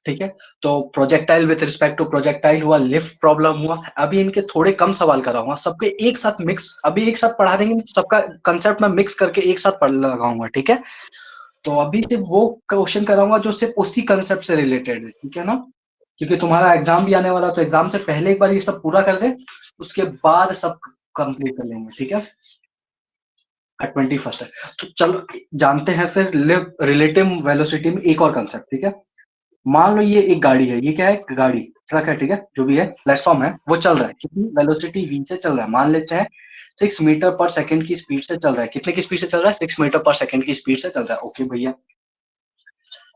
ठीक है, तो projectile with respect to projectile हुआ, लिफ्ट प्रॉब्लम हुआ। अभी इनके थोड़े कम सवाल कराऊंगा, सबके एक साथ मिक्स, अभी एक साथ पढ़ा देंगे, सबका कंसेप्ट मैं मिक्स करके एक साथ पढ़ लगाऊंगा। ठीक है, तो अभी सिर्फ वो क्वेश्चन कराऊंगा जो सिर्फ उसी कंसेप्ट से रिलेटेड है। ठीक है ना, क्योंकि तुम्हारा एग्जाम भी आने वाला, तो एग्जाम से पहले एक बार ये सब पूरा कर दे, उसके बाद सब कंप्लीट कर लेंगे। ठीक है, 21st है, तो चलो जानते हैं फिर रिलेटिव वेलोसिटी में एक और कंसेप्ट। ठीक है, मान लो ये एक गाड़ी है, ये क्या है, गाड़ी, ट्रक है। ठीक है, जो भी है, प्लेटफॉर्म है, वो चल रहा है, कितनी वेलोसिटी v से चल रहा है, मान लेते हैं 6 मीटर पर सेकंड की स्पीड से चल रहा है। कितने की स्पीड से चल रहा है, 6 मीटर पर सेकंड की स्पीड से चल रहा है। ओके भैया,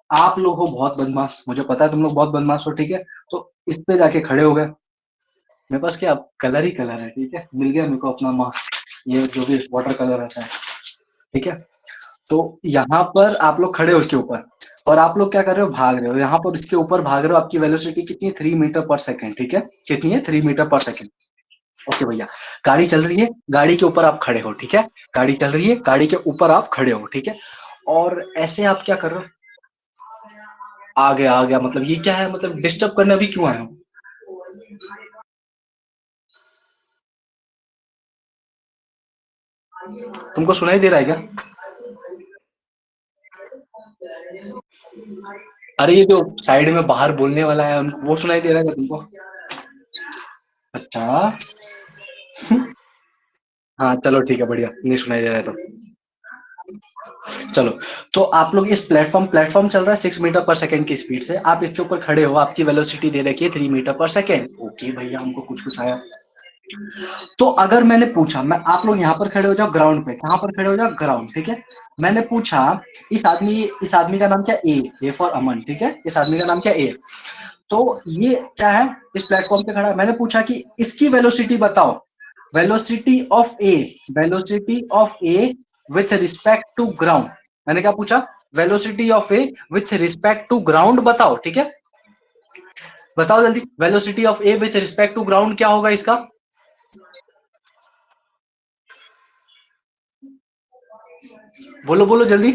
आप लोग हो बहुत बदमाश, मुझे पता है तुम लोग बहुत बदमाश हो। ठीक है, तो इस पे जाके खड़े हो गए, मेरे पास क्या कलर ही कलर है। ठीक है, मिल गया मेरे को अपना माँ, ये जो भी वाटर कलर रहता है। ठीक है, तो यहाँ पर आप लोग खड़े हो इसके ऊपर, और आप लोग क्या कर रहे हो, भाग रहे हो, यहाँ पर इसके ऊपर भाग रहे हो। आपकी वेलोसिटी कितनी है, 3 मीटर पर सेकंड। ठीक है, कितनी है, 3 मीटर पर सेकंड। ओके भैया, गाड़ी चल रही है, गाड़ी के ऊपर आप खड़े हो। ठीक है, गाड़ी चल रही है, गाड़ी के ऊपर आप खड़े हो। ठीक है, और ऐसे आप क्या कर रहे हो, आ गया मतलब ये क्या है, मतलब डिस्टर्ब करने अभी क्यों आए हो। तुमको सुनाई दे रहा है क्या? अरे ये जो साइड में बाहर बोलने वाला है, वो सुनाई दे रहा है क्या तुमको? अच्छा, हाँ चलो ठीक है, बढ़िया, नहीं सुनाई दे रहा है तो चलो। तो आप लोग इस प्लेटफॉर्म चल रहा है 6 मीटर पर सेकंड की स्पीड से, आप इसके ऊपर खड़े हो, आपकी वेलोसिटी दे रखी है 3 मीटर पर सेकंड। ओके भैया, हमको कुछ कुछ आया। तो अगर मैंने पूछा, मैं आप लोग यहाँ पर खड़े हो जाओ ग्राउंड पे, कहाँ पर खड़े हो जाओ, ग्राउंड। ठीक है, मैंने पूछा इस आदमी का नाम क्या, ए फॉर अमन। ठीक है, इस आदमी का नाम क्या, ए। तो ये क्या है, इस प्लेटफॉर्म पे खड़ा है, मैंने पूछा कि इसकी वेलोसिटी बताओ, velocity of A, velocity of A with respect to ground. मैंने क्या पूछा, velocity of A with respect to ground बताओ। ठीक है, बताओ जल्दी, velocity of A with respect to ground क्या होगा इसका, बोलो बोलो जल्दी।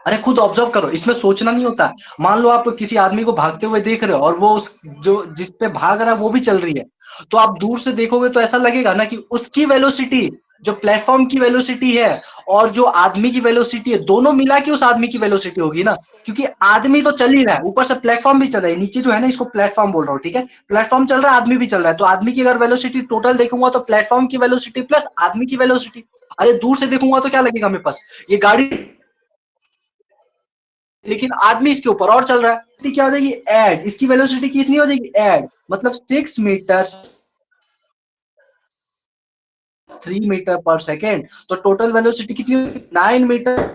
अरे खुद ऑब्जर्व करो, इसमें सोचना नहीं होता। मान लो आप किसी आदमी को भागते हुए देख रहे हो, और वो उस जो जिस पे भाग रहा है वो भी चल रही है, तो आप दूर से देखोगे तो ऐसा लगेगा ना कि उसकी वेलोसिटी, जो प्लेटफॉर्म की वेलोसिटी है और जो आदमी की वेलोसिटी है, दोनों मिला के उस आदमी की वेलोसिटी होगी ना, क्योंकि आदमी तो चल ही रहा है, ऊपर से प्लेटफॉर्म भी चल रहा है, नीचे जो है ना, इसको प्लेटफॉर्म बोल रहा हूँ। ठीक है, प्लेटफॉर्म चल रहा है, आदमी भी चल रहा है, तो आदमी की अगर वेलोसिटी टोटल देखूंगा तो प्लेटफॉर्म की वेलोसिटी प्लस आदमी की वेलोसिटी। अरे दूर से देखूंगा तो क्या लगेगा मेरे पास, ये गाड़ी, लेकिन आदमी इसके ऊपर और चल रहा है, तो क्या हो जाएगी, एड, इसकी वेलोसिटी कितनी हो जाएगी, एड, मतलब 6 मीटर, 3 मीटर पर सेकेंड, तो टोटल वेलोसिटी कितनी, 9 मीटर।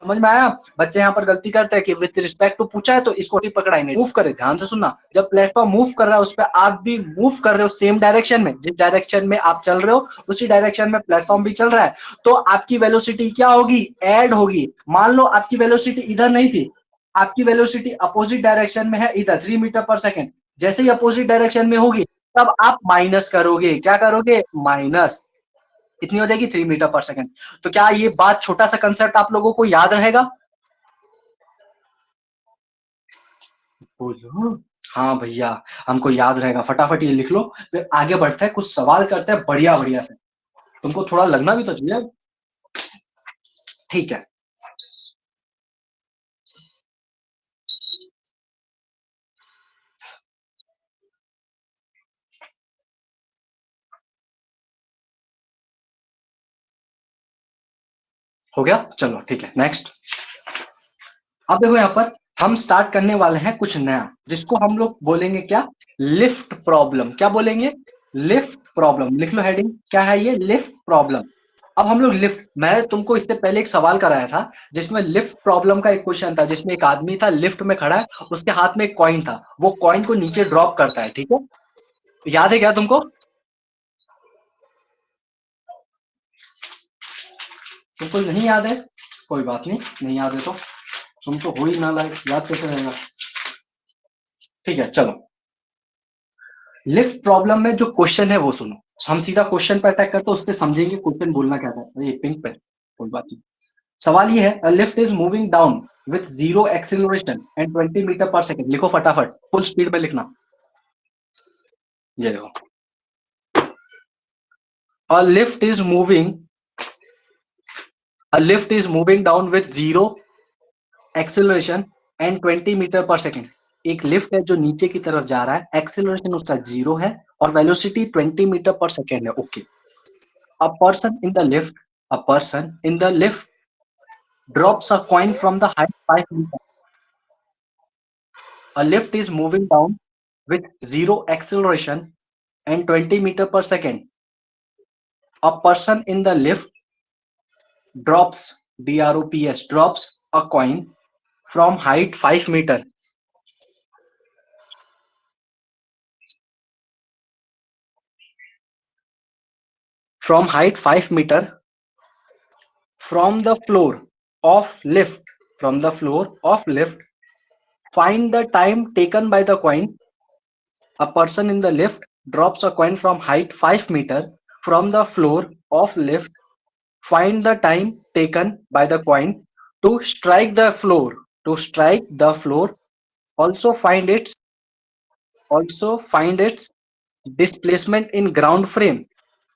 समझ में आया? बच्चे यहाँ पर गलती करते हैं कि विथ रिस्पेक्ट टू पूछा है तो इसको ही पकड़ा ही नहीं, मूव करे, ध्यान से सुनना, जब प्लेटफॉर्म मूव कर रहा है उस पर आप भी मूव कर रहे हो सेम डायरेक्शन में, जिस डायरेक्शन में आप चल रहे हो उसी डायरेक्शन में प्लेटफॉर्म भी चल रहा है, तो आपकी वेलोसिटी क्या होगी, ऐड होगी। मान लो आपकी वेलोसिटी इधर नहीं थी, आपकी वेलोसिटी अपोजिट डायरेक्शन में है, इधर 3 मीटर पर सेकेंड, जैसे ही अपोजिट डायरेक्शन में होगी तब आप माइनस करोगे, क्या करोगे, माइनस, कितनी हो जाएगी, 3 मीटर पर सेकेंड। तो क्या ये बात, छोटा सा कंसेप्ट आप लोगों को याद रहेगा? बोलो, हाँ भैया, हमको याद रहेगा, फटाफट ये लिख लो, फिर आगे बढ़ते हैं, कुछ सवाल करते हैं बढ़िया बढ़िया से, तुमको थोड़ा लगना भी तो चाहिए। ठीक है, हो गया, चलो ठीक है, नेक्स्ट। अब देखो यहाँ पर हम स्टार्ट करने वाले हैं कुछ नया, जिसको हम लोग बोलेंगे क्या, लिफ्ट प्रॉब्लम। क्या बोलेंगे, लिफ्ट प्रॉब्लम, लिख लो हेडिंग, क्या है ये, लिफ्ट प्रॉब्लम। अब हम लोग लिफ्ट, मैं तुमको इससे पहले एक सवाल कराया था जिसमें लिफ्ट प्रॉब्लम का एक क्वेश्चन था, जिसमें एक आदमी था लिफ्ट में खड़ा है, उसके हाथ में एक कॉइन था, वो कॉइन को नीचे ड्रॉप करता है। ठीक है, याद है क्या तुमको, तुमको नहीं याद है, कोई बात नहीं, नहीं याद है तो तुम तो हो ही ना लायक, याद कैसे रहेगा। ठीक है, चलो, लिफ्ट प्रॉब्लम में जो क्वेश्चन है वो सुनो, हम सीधा क्वेश्चन पर अटैक करते हैं, उससे समझेंगे क्वेश्चन बोलना क्या था। ये पिंक पेन, कोई बात नहीं। सवाल ये है, a lift is moving down with 0 acceleration and 20 metre per second. लिखो फटाफट, फुल स्पीड में लिखना। ये देखो, a lift is moving, a lift is moving down with 0 acceleration and 20 metre per second. एक लिफ्ट है जो नीचे की तरफ जा रहा है, एक्सीलरेशन उसका 0 है और वेलोसिटी 20 मीटर पर सेकंड है। Okay. A person in the lift, a person in the lift drops a coin from the height 5 meters. A lift is moving down with 0 acceleration and 20 meter per second. A person in the lift drops, drops, drops a coin from height 5 meter. From height 5 meter from the floor of lift. From the floor of lift. Find the time taken by the coin. A person in the lift drops a coin from height 5 meter from the floor of lift. Find the time taken by the coin to strike the floor. To strike the floor. Also find its also find its displacement in ground frame.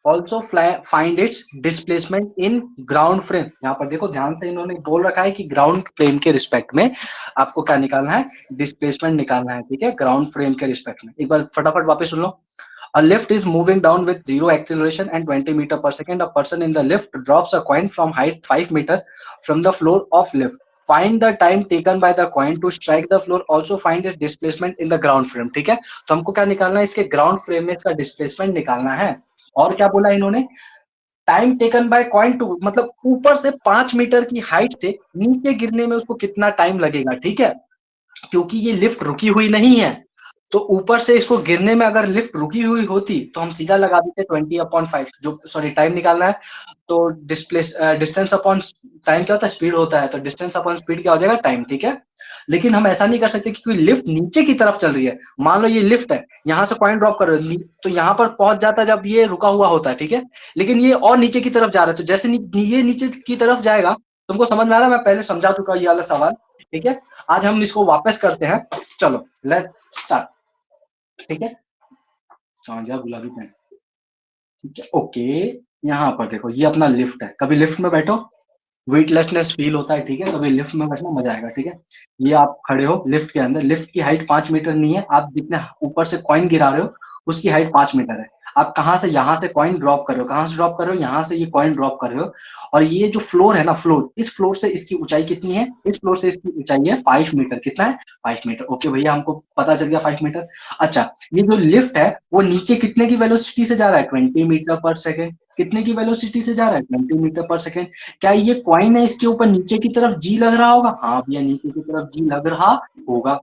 Also find its displacement in ground frame. यहाँ पर देखो ध्यान से इन्होंने बोल रखा है कि ग्राउंड फ्रेम के रिस्पेक्ट में आपको क्या निकालना है, डिस्प्लेसमेंट निकालना है। ठीक है, ग्राउंड फ्रेम के रिस्पेक्ट में। एक बार फटाफट वापस सुन लो। A lift is moving down with 0 acceleration and 20 meter per second. A person in the lift drops a coin from height 5 meter from the floor of lift. Find the time taken by the coin to strike the floor. Also find its displacement in the ground frame. ठीक है, तो हमको क्या निकालना है, इसके ground frame में इसका डिस्प्लेसमेंट निकालना है। और क्या बोला इन्होंने, time taken by coin two, मतलब ऊपर से 5 मीटर की हाइट से नीचे गिरने में उसको कितना टाइम लगेगा। ठीक है, क्योंकि ये लिफ्ट रुकी हुई नहीं है, तो ऊपर से इसको गिरने में अगर लिफ्ट रुकी हुई होती तो हम सीधा लगा देते 20/5, जो सॉरी टाइम निकालना है तो डिस्टेंस अपॉन टाइम क्या होता है, स्पीड होता है, तो डिस्टेंस अपॉन स्पीड क्या हो जाएगा, टाइम। ठीक है, लेकिन हम ऐसा नहीं कर सकते क्योंकि लिफ्ट नीचे की तरफ चल रही है। मान लो ये लिफ्ट है, यहाँ से कॉइन ड्रॉप कर रहे हो तो यहाँ पर पहुंच जाता है जब ये रुका हुआ होता है। ठीक है, लेकिन ये और नीचे की तरफ जा रहा है, तो जैसे ये नीचे की तरफ जाएगा, तुमको समझ में आ रहा है, मैं पहले समझा चुका ये वाला सवाल। ठीक है, आज हम इसको वापस करते हैं। चलो लेट स्टार्ट। ठीक है, कहाँ गया गुलाबी पेन। ठीक है, ओके। यहाँ पर देखो ये अपना लिफ्ट है, कभी लिफ्ट में बैठो, वेटलेसनेस फील होता है। ठीक है, कभी लिफ्ट में बैठना मजा आएगा। ठीक है, ये आप खड़े हो लिफ्ट के अंदर, लिफ्ट की हाइट 5 मीटर नहीं है, आप जितने ऊपर से कॉइन गिरा रहे हो उसकी हाइट 5 मीटर है। आप कहाँ से, यहाँ से कॉइन ड्रॉप कर रहे हो, कहाँ से ड्रॉप कर रहे हो, यहाँ से ये कॉइन ड्रॉप कर रहे हो। और ये जो फ्लोर है ना, फ्लोर, इस फ्लोर से इसकी ऊंचाई कितनी है, इस फ्लोर से इसकी ऊंचाई है 5 मीटर। कितना है, 5 मीटर। ओके भैया, हमको पता चल गया 5 मीटर। अच्छा, ये जो लिफ्ट है वो नीचे कितने की वेलोसिटी से जा रहा है, 20 मीटर पर सेकेंड। कितने की वेलोसिटी से जा रहा है, 20 मीटर पर सेकेंड। क्या ये कॉइन है, इसके ऊपर नीचे की तरफ जी लग रहा होगा, हाँ भैया नीचे की तरफ जी लग रहा होगा।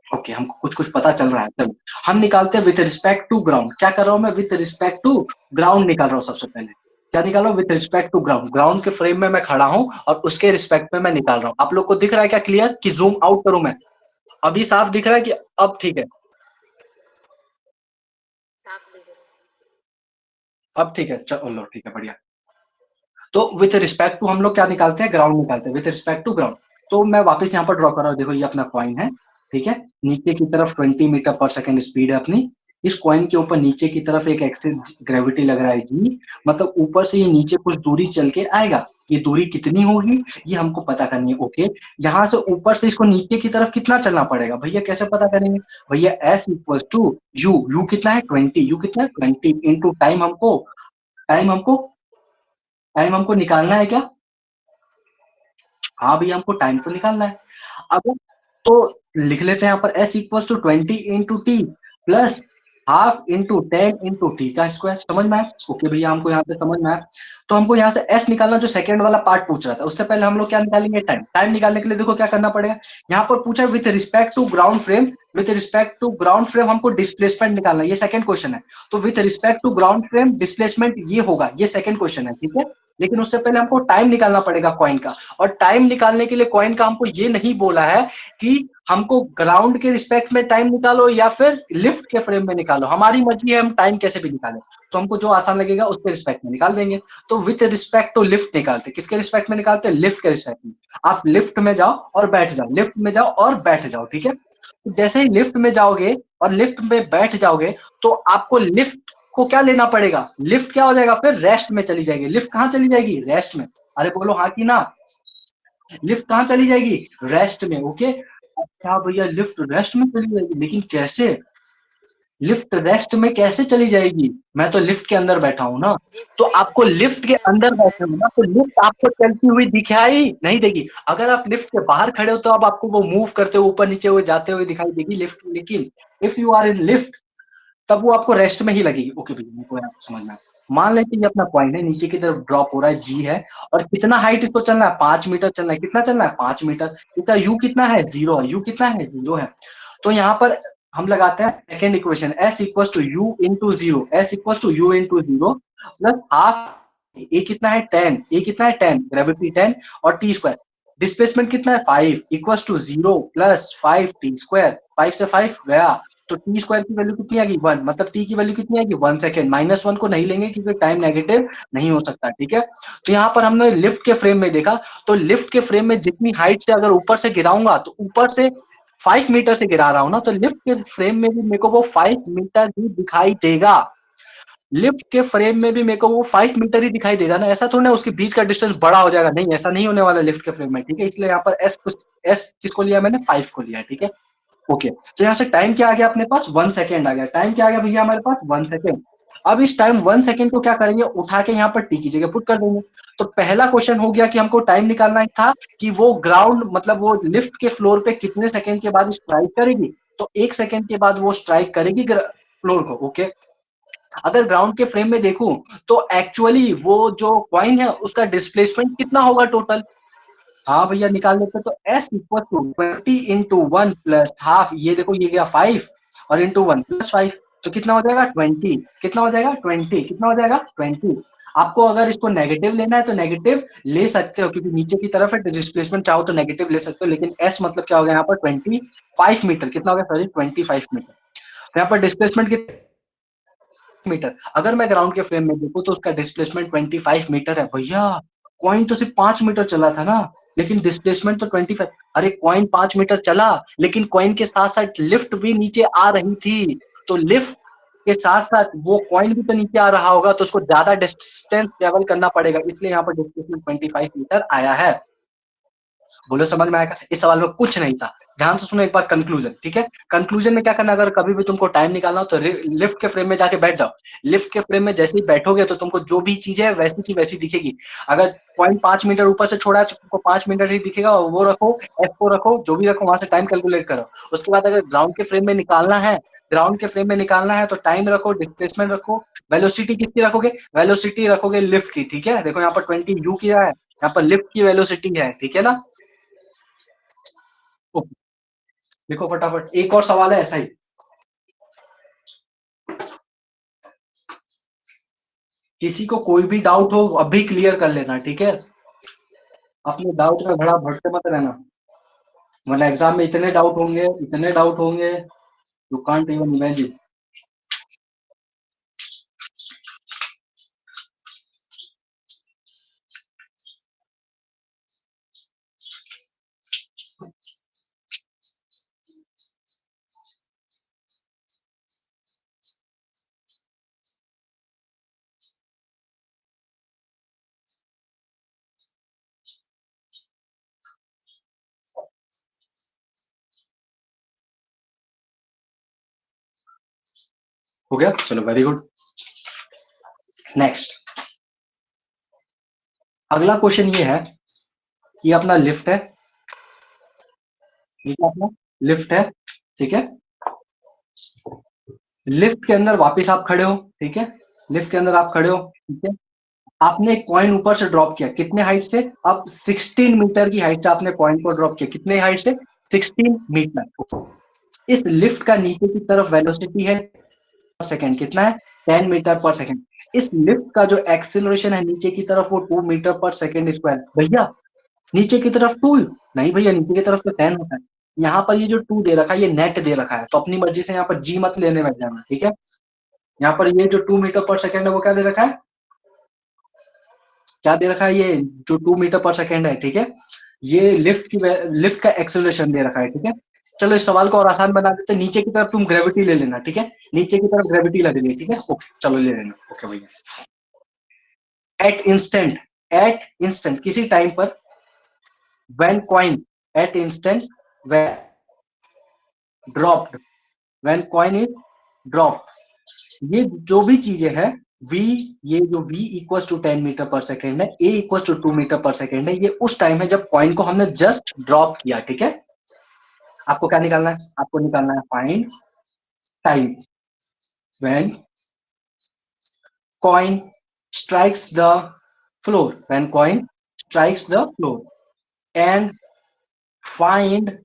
ओके, हमको कुछ कुछ पता चल रहा है। चलो हम निकालते हैं विथ रिस्पेक्ट टू ग्राउंड। क्या कर रहा हूं मैं, विथ रिस्पेक्ट टू ग्राउंड निकाल रहा हूँ। सबसे पहले क्या निकाल रहा हूँ, with respect to ground. Ground के फ्रेम में मैं खड़ा हूँ और उसके रिस्पेक्ट में मैं निकाल रहा हूँ। आप लोग को दिख रहा है क्या क्लियर, कि जूम आउट करूं मैं, अभी साफ दिख रहा है कि अब ठीक है, अब ठीक है, चलो ठीक है, बढ़िया। तो विथ रिस्पेक्ट टू हम लोग क्या निकालते हैं, ग्राउंड निकालते हैं, विथ रिस्पेक्ट टू ग्राउंड। तो मैं वापस यहाँ पर ड्रॉ कर रहा हूँ, देखो ये अपना कॉइन है। ठीक है, नीचे की तरफ 20 मीटर पर सेकेंड स्पीड है अपनी। इस कॉइन के ऊपर नीचे की तरफ एक एक्सिस ग्रेविटी लग रहा है जी, मतलब ऊपर से ये नीचे कुछ दूरी चल के आएगा। ये दूरी कितनी होगी ये हमको पता करनी है। ओके, यहाँ से ऊपर से इसको नीचे की तरफ कितना चलना पड़ेगा भैया, कैसे पता करेंगे भैया, S equal to U. U कितना है 20, यू कितना है 20 इंटू टाइम। हमको टाइम हमको टाइम हमको निकालना है क्या, हाँ भैया हमको टाइम तो निकालना है। अब तो लिख लेते हैं यहाँ पर s equal to 20 into T plus half into 10 into T का स्क्वायर। समझ में आया, ओके भैया हमको यहाँ पे समझ में आया। तो हमको यहाँ से s निकालना, जो सेकंड वाला पार्ट पूछ रहा था, उससे पहले हम लोग क्या निकालेंगे, टाइम। टाइम निकालने के लिए देखो क्या करना पड़ेगा, यहाँ पर पूछा है with respect to ground frame, with respect to ground frame हमको डिस्प्लेसमेंट निकालना है, ये सेकंड क्वेश्चन है। तो with respect to ground frame displacement ये होगा, ये सेकंड क्वेश्चन है, ठीक है। लेकिन उससे पहले हमको टाइम निकालना पड़ेगा कॉइन का, और टाइम निकालने के लिए कॉइन का हमको ये नहीं बोला है कि हमको ग्राउंड के रिस्पेक्ट में टाइम निकालो या फिर लिफ्ट के फ्रेम में निकालो, हमारी मर्जी है, हम टाइम कैसे भी निकालें। तो हमको जो आसान लगेगा उसके रिस्पेक्ट में निकाल देंगे। तो विथ रिस्पेक्ट टू लिफ्ट निकालते, किसके रिस्पेक्ट में निकालते हैं, लिफ्ट के रिस्पेक्ट में। आप लिफ्ट में जाओ और बैठ जाओ, लिफ्ट में जाओ और बैठ जाओ, ठीक है। तो जैसे ही लिफ्ट में जाओगे और लिफ्ट में बैठ जाओगे तो आपको लिफ्ट को क्या लेना पड़ेगा, लिफ्ट क्या हो जाएगा, फिर रेस्ट में चली जाएगी। लिफ्ट कहाँ चली जाएगी, रेस्ट में। अरे बोलो हाँ कि ना, लिफ्ट कहाँ चली जाएगी, रेस्ट में। ओके, अच्छा भैया लिफ्ट रेस्ट में चली जाएगी, लेकिन कैसे, लिफ्ट रेस्ट में कैसे चली जाएगी, मैं तो लिफ्ट के अंदर बैठा हूं ना। तो आपको लिफ्ट के अंदर बैठे हो ना, तो लिफ्ट आपको चलती हुई दिखाई नहीं देगी। अगर आप लिफ्ट के बाहर खड़े हो तो अब आपको वो मूव करते हुए ऊपर नीचे हुए जाते हुए दिखाई देगी लिफ्ट, लेकिन if you are in lift तब वो आपको रेस्ट में ही लगेगी। ओके भैया मेरे को आपको समझना है। मान लेते हैं ये अपना पॉइंट है, नीचे की तरफ ड्रॉप हो रहा है, जी है, और कितना हाइट इसको चलना है, 5 मीटर चलना है। कितना चलना है, 5 मीटर। इसका यू कितना है, 0 है। यू कितना है, 0 है। तो यहाँ पर हम लगाते हैं second equation, S equal to U into zero, S equal to U into zero plus half, a कितना है 10, ए कितना है 10, ग्रेविटी 10 और टी स्क्वायर, डिस्प्लेसमेंट कितना है 5 equal to 0 plus 5 T square, 5 से 5 गया, तो टी स्क्वायर की वैल्यू कितनी आएगी 1, मतलब टी की वैल्यू कितनी आएगी 1 सेकेंड। -1 को नहीं लेंगे क्योंकि टाइम नेगेटिव नहीं हो सकता, ठीक है। तो यहाँ पर हमने लिफ्ट के फ्रेम में देखा, तो लिफ्ट के फ्रेम में जितनी हाइट से अगर ऊपर से गिराऊंगा तो ऊपर से 5 मीटर से गिरा रहा हूं ना, तो लिफ्ट के फ्रेम में भी मेरे को वो 5 मीटर ही दिखाई देगा। लिफ्ट के फ्रेम में भी मेरे को वो 5 मीटर ही दिखाई देगा ना, ऐसा थोड़ा ना उसके बीच का डिस्टेंस बड़ा हो जाएगा, नहीं ऐसा नहीं होने वाला लिफ्ट के फ्रेम में, ठीक है। इसलिए यहाँ पर एस किसको लिया मैंने, 5 को लिया है, ठीक है। ओके, तो यहाँ से टाइम क्या आ गया अपने पास, 1 सेकेंड आ गया। टाइम क्या आ गया भैया हमारे पास, 1 सेकेंड। अब इस टाइम 1 सेकेंड को क्या करेंगे, उठा के यहाँ पर टी की जगह पुट कर देंगे। तो पहला क्वेश्चन हो गया कि हमको टाइम निकालना था कि वो ग्राउंड मतलब वो लिफ्ट के फ्लोर पे कितने सेकेंड के बाद स्ट्राइक करेगी। तो 1 सेकेंड के बाद वो स्ट्राइक करेगी फ्लोर को। ओके, अगर ग्राउंड के फ्रेम में देखूं तो एक्चुअली वो जो कॉइन है उसका डिस्प्लेसमेंट कितना होगा टोटल, हाँ भैया निकाल लेते, तो S equal to 20 into 1 plus half, ये देखो ये गया 5 और इंटू 1 प्लस 5, तो कितना हो जाएगा 20, कितना हो जाएगा 20, कितना हो जाएगा 20। आपको अगर इसको नेगेटिव लेना है तो नेगेटिव ले सकते हो क्योंकि नीचे की तरफ है, डिस्प्लेसमेंट चाहो तो नेगेटिव ले सकते हो, लेकिन एस मतलब क्या हो गया यहाँ पर 25 मीटर, कितना हो गया सॉरी 25 मीटर। तो यहाँ पर डिस्प्लेसमेंट कितना मीटर, अगर मैं ग्राउंड के फ्रेम में देखूं तो उसका डिस्प्लेसमेंट 25 मीटर है। भैया कॉइन तो सिर्फ 5 मीटर चला था ना, लेकिन डिस्प्लेसमेंट तो 25, अरे कॉइन 5 मीटर चला लेकिन कॉइन के साथ साथ लिफ्ट भी नीचे आ रही थी, तो लिफ्ट के साथ साथ वो कॉइन भी तो नीचे आ रहा होगा, तो उसको ज्यादा डिस्टेंस ट्रेवल करना पड़ेगा, इसलिए यहाँ पर डिस्प्लेसमेंट 25 मीटर आया है। बोलो समझ में आएगा, इस सवाल में कुछ नहीं था। ध्यान से सुनो एक बार कंक्लूजन, ठीक है। कंक्लूजन में क्या करना, अगर कभी भी तुमको टाइम निकालना हो तो लिफ्ट के फ्रेम में जाके बैठ जाओ। लिफ्ट के फ्रेम में जैसे ही बैठोगे तो तुमको जो भी चीज है वैसी की वैसी दिखेगी। अगर पॉइंट 5 मीटर ऊपर से छोड़ा है तो तुमको 5 मीटर ही दिखेगा, और वो रखो, एफ को रखो, जो भी रखो वहां से टाइम कैलकुलेट करो। उसके बाद अगर ग्राउंड के फ्रेम में निकालना है, ग्राउंड के फ्रेम में निकालना है तो टाइम रखो, डिस्प्लेसमेंट रखो, वेलोसिटी किसकी रखोगे, वेलोसिटी रखोगे लिफ्ट की, ठीक है। देखो यहाँ पर 20 यू किया है, यहाँ पर लिफ्ट की वेलोसिटी है, ठीक है ना। देखो फटाफट एक और सवाल है ऐसा ही, किसी को कोई भी डाउट हो अभी क्लियर कर लेना, ठीक है। अपने डाउट में भड़ा भटके मत रहना, वरना एग्जाम में इतने डाउट होंगे, इतने डाउट होंगे, यू कांट इवन इमेजिन। हो गया, चलो वेरी गुड। नेक्स्ट अगला क्वेश्चन ये है कि अपना लिफ्ट है, ये क्या अपना लिफ्ट है, ठीक है। लिफ्ट के अंदर वापस आप खड़े हो, ठीक है। लिफ्ट के अंदर आप खड़े हो, ठीक है। आपने कॉइन ऊपर से ड्रॉप किया, कितने हाइट से, अब 16 मीटर की हाइट से आपने कॉइन को ड्रॉप किया, कितने हाइट से, 16 मीटर। इस लिफ्ट का नीचे की तरफ वेलोसिटी है सेकंड, कितना है 10 मीटर पर सेकंड। इस लिफ्ट का जो एक्सीलरेशन है नीचे की तरफ वो 2 मीटर पर सेकंड स्क्वायर। भैया नीचे की तरफ 2 नहीं भैया, नीचे की तरफ तो 10 होता है। यहाँ पर ये जो 2 दे रखा है ये नेट दे रखा है, तो अपनी मर्जी से यहाँ पर जी मत लेने बैठ जाना, ठीक है। यहाँ पर ये जो 2 मीटर पर सेकंड है वो क्या दे रखा है, क्या दे रखा है, ये जो 2 मीटर पर सेकंड है, ठीक है। ये लिफ्ट का एक्सेलरेशन दे रखा है, ठीक है। चलो इस सवाल को और आसान बना देते हैं, नीचे की तरफ तुम ग्रेविटी ले लेना, ठीक है। नीचे की तरफ ग्रेविटी लगेगी, ठीक है। ओके चलो ले लेना, ओके भैया। एट इंस्टेंट किसी टाइम पर, when coin at instant when dropped, when coin is dropped, ये जो भी चीजें हैं v, ये जो v equal to 10 metre per second है, a equal to 2 metre per second है, ये उस टाइम है जब कॉइन को हमने जस्ट ड्रॉप किया, ठीक है। आपको क्या निकालना है, आपको निकालना है find time when coin strikes the floor, when coin strikes the floor, and find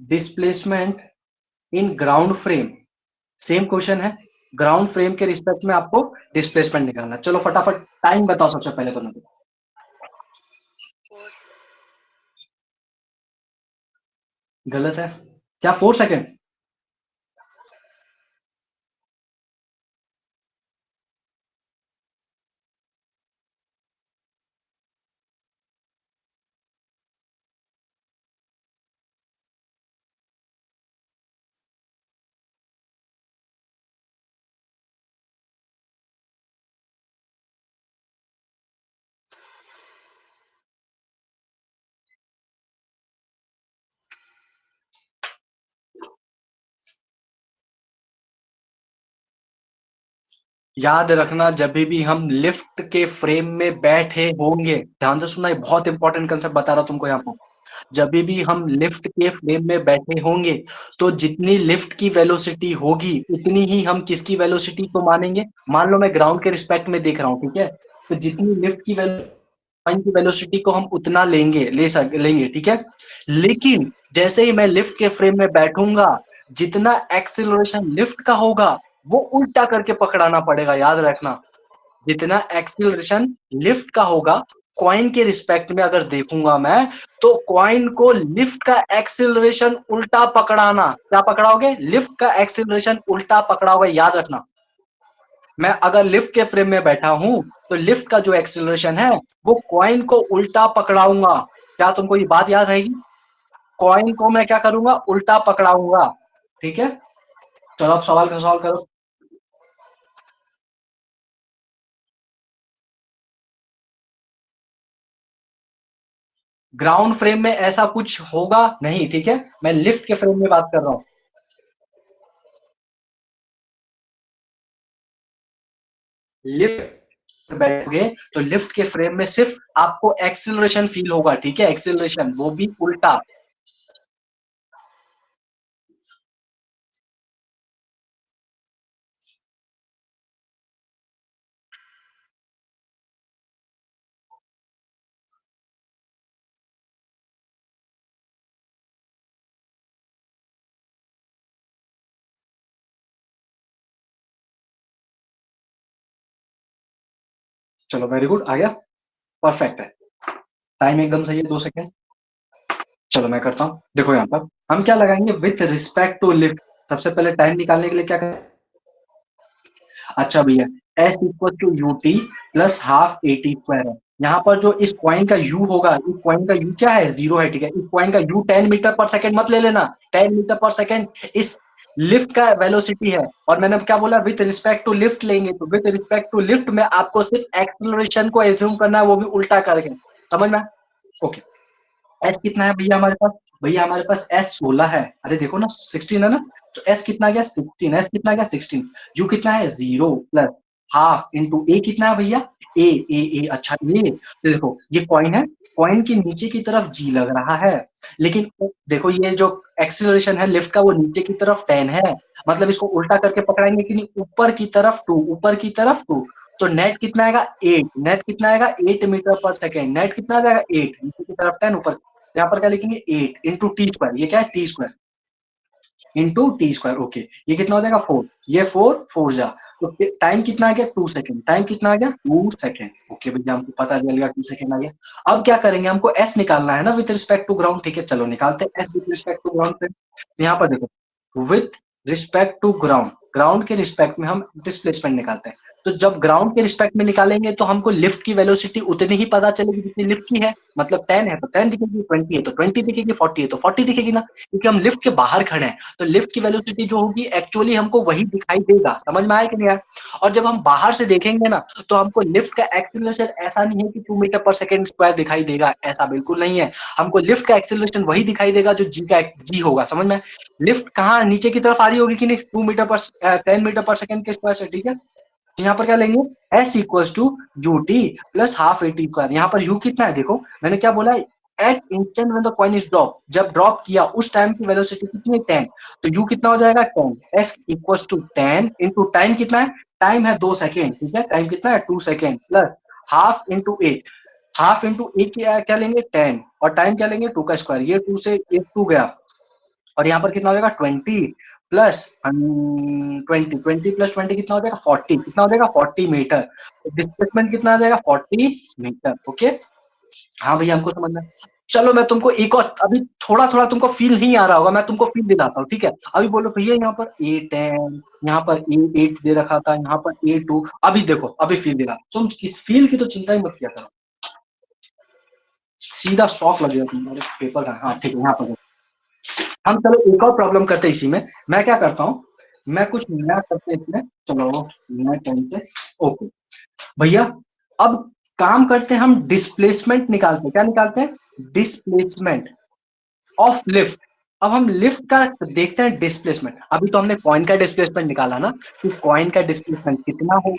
displacement in ground frame. Same question है, ग्राउंड फ्रेम के रिस्पेक्ट में आपको डिस्प्लेसमेंट निकालना है। चलो फटाफट टाइम बताओ सबसे पहले तो मुझे। गलत है क्या, 4 सेकेंड? याद रखना, जब भी हम लिफ्ट के फ्रेम में बैठे होंगे, ध्यान से सुनना, ये बहुत इंपॉर्टेंट कंसेप्ट बता रहा हूं तुमको यहाँ पर। जब भी हम लिफ्ट के फ्रेम में बैठे होंगे तो जितनी लिफ्ट की वेलोसिटी होगी उतनी ही हम किसकी वेलोसिटी को मानेंगे। मान लो मैं ग्राउंड के रिस्पेक्ट में देख रहा हूँ, ठीक है, तो जितनी लिफ्ट की की वेलोसिटी को हम उतना लेंगे, ठीक है। लेकिन जैसे ही मैं लिफ्ट के फ्रेम में बैठूंगा, जितना एक्सिलरेशन लिफ्ट का होगा वो उल्टा करके पकड़ाना पड़ेगा, याद रखना। जितना एक्सिलरेशन लिफ्ट का होगा, कॉइन के रिस्पेक्ट में अगर देखूंगा मैं, तो कॉइन को लिफ्ट का एक्सिलरेशन उल्टा पकड़ाना। क्या पकड़ाओगे, लिफ्ट का एक्सिलरेशन उल्टा पकड़ाओगे, याद रखना। मैं अगर लिफ्ट के फ्रेम में बैठा हूं तो लिफ्ट का जो एक्सिलरेशन है वो कॉइन को उल्टा पकड़ाऊंगा। क्या तुमको ये बात याद रहेगी, कॉइन को मैं क्या करूंगा, उल्टा पकड़ाऊंगा, ठीक है। चलो अब सवाल का सॉल्व करो। ग्राउंड फ्रेम में ऐसा कुछ होगा नहीं, ठीक है, मैं लिफ्ट के फ्रेम में बात कर रहा हूं। लिफ्ट बैठोगे तो लिफ्ट के फ्रेम में सिर्फ आपको एक्सिलरेशन फील होगा, ठीक है, एक्सिलरेशन, वो भी उल्टा। चलो वेरी गुड, आ गया, परफेक्ट है। टाइम एकदम सही है, 2 सेकेंड। चलो मैं करता हूँ, देखो यहाँ पर हम क्या लगाएंगे, विथ रिस्पेक्ट टू लिफ्ट। सबसे पहले टाइम निकालने के लिए क्या करें, अच्छा भैया, S equal to U T plus half A T square है। यहाँ पर जो इस कॉइन का यू होगा, इस कॉइन का यू क्या है, 0 है, ठीक है। इस कॉइन का यू 10 मीटर पर सेकंड मत ले लेना, 10 मीटर पर सेकंड इस लिफ्ट का वेलोसिटी है, और मैंने क्या बोला, विथ रिस्पेक्ट टू लिफ्ट लेंगे, तो विथ रिस्पेक्ट टू लिफ्ट में आपको सिर्फ एक्सेलरेशन को एज्यूम करना है, वो भी उल्टा करके, समझ में। ओके, एस कितना है भैया हमारे पास, भैया हमारे पास एस 16 है, अरे देखो ना 16 है ना, तो एस कितना गया 16, एस कितना गया 16, यू कितना है 0 प्लस हाफ इंटू ए कितना है भैया, ए, अच्छा ये तो देखो ये कॉइन है, कॉइन के नीचे की तरफ जी लग रहा है, लेकिन देखो ये जो एक्सीलरेशन है लिफ्ट का वो नीचे की तरफ 10 है, मतलब इसको उल्टा करके पकड़ाएंगे कि नहीं, ऊपर की तरफ 2, ऊपर की तरफ 2, तो नेट कितना आएगा 8, नेट कितना आएगा 8 मीटर पर सेकेंड, नेट कितना आ जाएगा 8, नीचे की तरफ 10, ऊपर यहाँ पर क्या लिखेंगे 8 इंटू टी स्क्वायर, ये क्या है T square, into T square. Okay, ये कितना हो जाएगा 4, ये 4 जा, तो टाइम कितना आ गया 2 सेकंड, टाइम कितना आ गया 2 सेकंड। ओके भैया, हमको पता चल गया 2 सेकंड आ गया। अब क्या करेंगे, हमको एस निकालना है ना विथ रिस्पेक्ट टू ग्राउंड। ठीक है, चलो निकालते हैं S with respect to ground पे। यहाँ पर देखो, with respect to ground, ground के रिस्पेक्ट में हम डिस्प्लेसमेंट निकालते हैं। तो जब ग्राउंड के रिस्पेक्ट में निकालेंगे तो हमको लिफ्ट की वेलोसिटी उतनी ही पता चलेगी जितनी लिफ्ट की है। मतलब 10 है तो 10 दिखेगी, 20 है तो 20 दिखेगी, 40 है तो 40 दिखेगी ना, क्योंकि हम लिफ्ट के बाहर खड़े हैं। तो लिफ्ट की वेलोसिटी जो होगी एक्चुअली हमको वही दिखाई देगा। समझ में आया कि नहीं आया? और जब हम बाहर से देखेंगे ना, तो हमको लिफ्ट का एक्सीलरेशन ऐसा नहीं है कि 2 मीटर पर सेकंड स्क्वायर दिखाई देगा, ऐसा बिल्कुल नहीं है। हमको लिफ्ट का एक्सीलरेशन वही दिखाई देगा जो जी होगा। समझ में? लिफ्ट कहाँ नीचे की तरफ आ रही होगी कि नहीं, 2 मीटर पर 10 मीटर पर सेकंड के स्क्वायर से। ठीक है, तो यहाँ पर क्या लेंगे, s equal to U T plus half A T square. यहाँ पर u कितना है, देखो मैंने क्या बोला, at instant when the coin is drop, जब ड्रॉप किया उस टाइम की वेलोसिटी कितनी है 10, तो u कितना हो जाएगा 10, s equal to 10 into time कितना है, टाइम है 2 सेकेंड। ठीक है, टाइम कितना है 2 सेकेंड प्लस हाफ इंटू ए, हाफ इंटू ए क्या लेंगे 10, और टाइम क्या लेंगे 2 का स्क्वायर, ये 2 से 2 गया, और यहाँ पर कितना हो जाएगा 20 प्लस 20, 20 प्लस 20 कितना हो जाएगा 40, कितना हो जाएगा 40 मीटर। डिस्प्लेसमेंट कितना आ जाएगा 40 मीटर। ओके, हाँ भैया हमको समझना है। चलो मैं तुमको एक और, अभी थोड़ा थोड़ा तुमको फील नहीं आ रहा होगा, मैं तुमको फील दिलाता हूँ। ठीक है, अभी बोलो भैया यहाँ पर A10, यहाँ पर A8 दे रखा था, यहाँ पर A2, अभी देखो अभी फील दिला, तुम इस फील की तो चिंता ही मत किया करो, सीधा शॉक लगेगा तुम्हारे पेपर का। हाँ ठीक है, यहाँ पर हम चलो एक और प्रॉब्लम करते हैं इसी में। मैं क्या करता हूँ, मैं कुछ नया करते हैं इसमें, चलो नया करते हैं। ओके भैया, अब काम करते हैं, हम डिस्प्लेसमेंट निकालते हैं। क्या निकालते हैं, डिस्प्लेसमेंट ऑफ लिफ्ट। अब हम लिफ्ट का देखते हैं डिस्प्लेसमेंट। अभी तो हमने कॉइन का डिस्प्लेसमेंट निकाला ना, कि कॉइन का डिस्प्लेसमेंट कितना हो।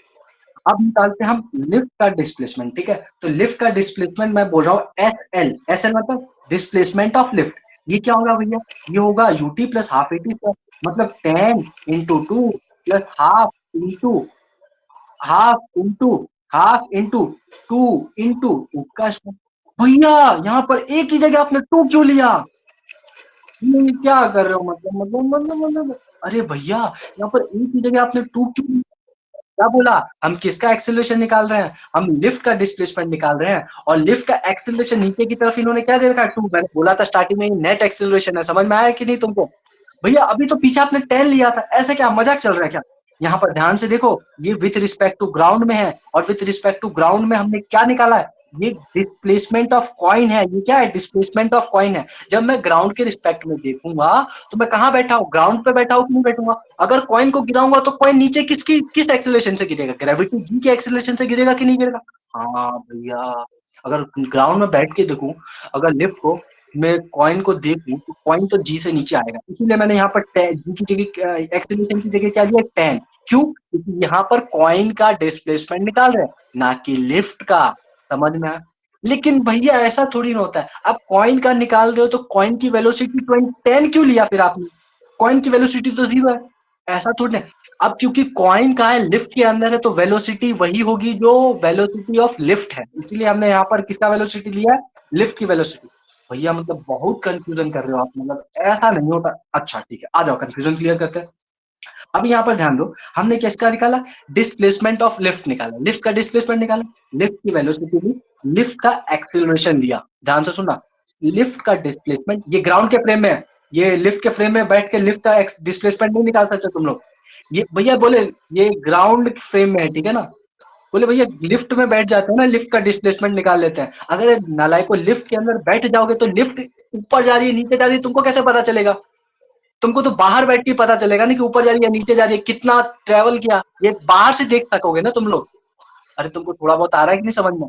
अब निकालते हैं हम लिफ्ट का डिस्प्लेसमेंट। ठीक है, तो लिफ्ट का डिस्प्लेसमेंट मैं बोल रहा हूँ एस एल, एस एल मतलब डिस्प्लेसमेंट ऑफ लिफ्ट। ये क्या होगा भैया, ये होगा UT plus half eighty square, मतलब 10 into 2 plus into half into half into 2 into का स्क्वायर। भैया यहाँ पर एक ही जगह आपने 2 क्यों लिया, ये क्या कर रहे हो, मतलब अरे भैया यहाँ पर एक ही जगह आपने 2 क्यों, क्या बोला, हम किसका एक्सेलरेशन निकाल रहे हैं, हम लिफ्ट का डिस्प्लेसमेंट निकाल रहे हैं, और लिफ्ट का एक्सेलरेशन नीचे की तरफ इन्होंने क्या दे रखा है 2, मैंने बोला था स्टार्टिंग में नेट एक्सेलरेशन है। समझ में आया कि नहीं तुमको भैया, अभी तो पीछे आपने 10 लिया था, ऐसे क्या मजाक चल रहा है क्या। यहाँ पर ध्यान से देखो, ये विथ रिस्पेक्ट टू ग्राउंड में है, और विथ रिस्पेक्ट टू ग्राउंड में हमने क्या निकाला है, ये डिस्प्लेसमेंट ऑफ कॉइन है। ये क्या है, डिस्प्लेसमेंट ऑफ कॉइन है। जब मैं ग्राउंड के रिस्पेक्ट में देखूंगा तो मैं कहाँ बैठा हूँ, ग्राउंड पे बैठा हूँ कि नहीं बैठूंगा। अगर कॉइन को गिराऊंगा तो कॉइन नीचे किस एक्सेलरेशन से गिरेगा, ग्रेविटी जी के एक्सेलरेशन से गिरेगा कि नहीं गिरेगा। हाँ भैया, अगर ग्राउंड में बैठ के देखूं, अगर लिफ्ट को मैं कॉइन को देखूं तो कॉइन तो जी से नीचे आएगा, इसीलिए मैंने यहाँ पर जी की जगह एक्सेलरेशन की जगह क्या दिया 10। क्यों, क्योंकि यहाँ पर कॉइन का डिस्प्लेसमेंट निकाल रहे हैं, ना कि लिफ्ट का। समझ में आया। लेकिन भैया ऐसा थोड़ी ना होता है, आप कॉइन का निकाल रहे हो तो कॉइन की वेलोसिटी 10 क्यों लिया फिर आपने, कॉइन की वेलोसिटी तो 0 है, ऐसा थोड़ी ना। अब क्योंकि कॉइन का है लिफ्ट के अंदर है, तो वेलोसिटी वही होगी जो वेलोसिटी ऑफ लिफ्ट है, इसलिए हमने यहाँ पर किसका वेलोसिटी लिया है, लिफ्ट की वेलोसिटी। भैया मतलब बहुत कंफ्यूजन कर रहे हो आप, मतलब ऐसा नहीं होता। अच्छा ठीक है, आ जाओ कंफ्यूजन क्लियर करते हैं। अब यहाँ पर ध्यान दो, हमने किसका निकाला, डिस्प्लेसमेंट ऑफ लिफ्ट निकाला, लिफ्ट का डिस्प्लेसमेंट निकाला, लिफ्ट की वेलोसिटी ली, लिफ्ट का एक्सेलरेशन लिया। ध्यान से सुनना, लिफ्ट का डिस्प्लेसमेंट, ये ग्राउंड के फ्रेम में है, ये लिफ्ट के फ्रेम में बैठ के लिफ्ट का डिस्प्लेसमेंट नहीं निकाल सकते तुम लोग। ये भैया बोले ये ग्राउंड फ्रेम में है, ठीक है ना, बोले भैया लिफ्ट में बैठ जाते हैं ना, लिफ्ट का डिस्प्लेसमेंट निकाल लेते हैं। अगर नालायक को लिफ्ट के अंदर बैठ जाओगे तो लिफ्ट ऊपर जा रही है नीचे जा रही है तुमको कैसे पता चलेगा, तुमको तो बाहर बैठ के पता चलेगा ना कि ऊपर जा रही है नीचे जा रही है, कितना ट्रेवल किया, ये बाहर से देख सकोगे ना तुम लोग। अरे तुमको थोड़ा बहुत आ रहा है कि नहीं समझ में।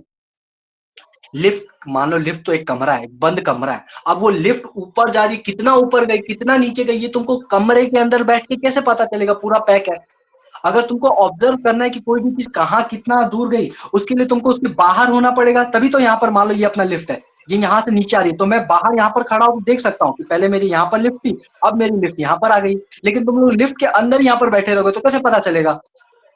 लिफ्ट मान लो, लिफ्ट तो एक कमरा है, बंद कमरा है, अब वो लिफ्ट ऊपर जा रही, कितना ऊपर गई कितना नीचे गई, ये तुमको कमरे के अंदर बैठ के कैसे पता चलेगा, पूरा पैक है। अगर तुमको ऑब्जर्व करना है कि कोई भी चीज कहाँ कितना दूर गई, उसके लिए तुमको उसके बाहर होना पड़ेगा, तभी तो यहाँ पर मान लो ये अपना लिफ्ट है, ये यहाँ से नीचे आ रही है, तो मैं बाहर यहाँ पर खड़ा हूँ देख सकता हूँ कि पहले मेरी यहाँ पर लिफ्ट थी, अब मेरी लिफ्ट यहाँ पर आ गई। लेकिन तुम लोग लिफ्ट के अंदर यहाँ पर बैठे रहोगे तो कैसे पता चलेगा,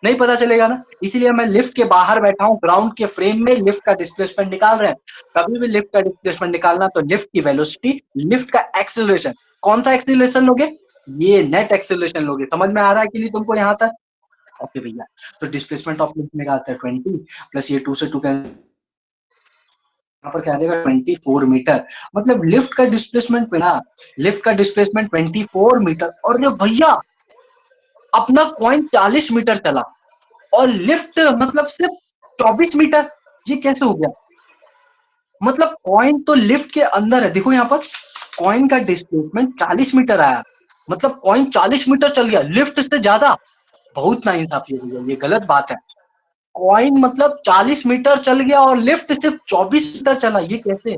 नहीं पता चलेगा ना। इसीलिए मैं लिफ्ट के बाहर बैठा हूँ, ग्राउंड के फ्रेम में लिफ्ट का डिस्प्लेसमेंट निकाल रहे हैं। कभी भी लिफ्ट का डिस्प्लेसमेंट निकालना तो लिफ्ट की वेलोसिटी, लिफ्ट का एक्सेलरेशन, कौन सा एक्सेलरेशन लोगे, ये नेट एक्सेलरेशन लोगे। समझ में आ रहा है कि नहीं तुमको यहाँ तक? ओके भैया, तो डिस्प्लेसमेंट ऑफ लिफ्ट निकालते हैं 20 प्लस ये 2 से 2 कैंसिल, यहाँ पर क्या आ जाएगा 24 मीटर। मतलब लिफ्ट का डिस्प्लेसमेंट ना, लिफ्ट का डिस्प्लेसमेंट 24 मीटर। और ये भैया अपना कॉइन 40 मीटर चला और लिफ्ट मतलब सिर्फ 24 मीटर। ये कैसे हो गया? मतलब कॉइन तो लिफ्ट के अंदर है, देखो यहाँ पर कॉइन का डिस्प्लेसमेंट 40 मीटर आया, मतलब कॉइन 40 मीटर चल गया लिफ्ट से ज्यादा। बहुत नाइंसाफी है भैया, ये गलत बात है। कॉइन मतलब 40 मीटर चल गया और लिफ्ट सिर्फ 24 मीटर चला, ये कैसे?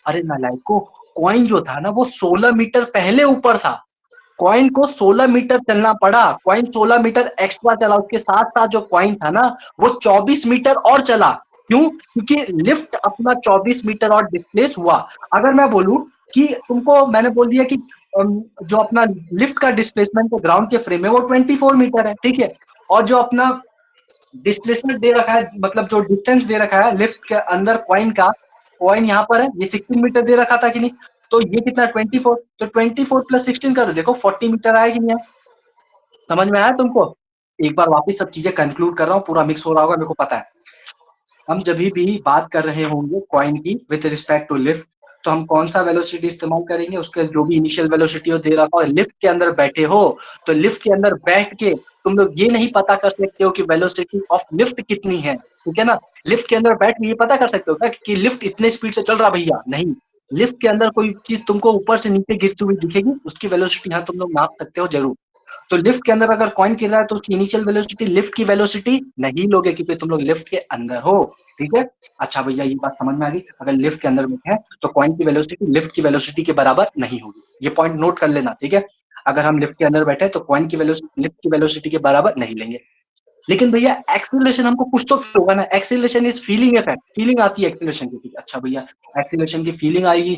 अरे नालायको, कॉइन जो था ना वो 16 मीटर पहले ऊपर था, कॉइन को 16 मीटर चलना पड़ा, कॉइन 16 मीटर एक्स्ट्रा चला, उसके साथ साथ जो कॉइन था ना वो 24 मीटर और चला। क्यों? क्योंकि लिफ्ट अपना 24 मीटर और डिस्प्लेस हुआ। अगर मैं बोलूं कि तुमको मैंने बोल दिया कि जो अपना लिफ्ट का डिस्प्लेसमेंट ग्राउंड के फ्रेम में वो 24 मीटर है, ठीक है, और जो अपना डिस्प्लेसमेंट दे रखा है, मतलब जो डिस्टेंस दे रखा है लिफ्ट के अंदर कॉइन का, कॉइन यहाँ पर है, ये 16 मीटर दे रखा था कि नहीं? तो ये कितना 24, तो 24 प्लस 16 करो, देखो 40 मीटर आया कि नहीं? समझ में आया तुमको? एक बार वापस सब चीजें कंक्लूड कर रहा हूँ, पूरा मिक्स हो रहा होगा मेरे को पता है। हम जब भी बात कर रहे होंगे कॉइन की विद रिस्पेक्ट टू लिफ्ट, तो हम कौन सा वेलोसिटी इस्तेमाल करेंगे? उसके जो भी इनिशियल वेलोसिटी हो दे रहा था, और लिफ्ट के अंदर बैठे हो तो लिफ्ट के अंदर बैठ के तुम लोग ये नहीं पता कर सकते हो कि वेलोसिटी ऑफ लिफ्ट कितनी है, ठीक है ना? लिफ्ट के अंदर बैठ के ये पता कर सकते हो क्या कि लिफ्ट इतने स्पीड से चल रहा भैया? नहीं। लिफ्ट के अंदर कोई चीज तुमको ऊपर से नीचे गिरती हुई दिखेगी, उसकी वेलोसिटी यहाँ तुम लोग नाप सकते हो जरूर। तो लिफ्ट के अंदर अगर कॉइन गिर रहा है तो उसकी इनिशियल वेलोसिटी लिफ्ट की वेलोसिटी नहीं लोगे, क्योंकि तुम लोग लिफ्ट के अंदर हो, ठीक है? अच्छा भैया, ये बात समझ में आ गई। अगर लिफ्ट के अंदर में है तो कॉइन की वेलोसिटी लिफ्ट की वेलोसिटी के बराबर नहीं होगी, ये पॉइंट नोट कर लेना, ठीक है? अगर हम लिफ्ट के अंदर बैठे तो कॉइन की वेलोसिटी लिफ्ट की वेलोसिटी के बराबर नहीं लेंगे। लेकिन भैया एक्सीलरेशन हमको कुछ तो फील होगा ना, acceleration is feeling effect, feeling आती है एक्सीलरेशन की। अच्छा भैया, एक्सीलरेशन की फीलिंग आएगी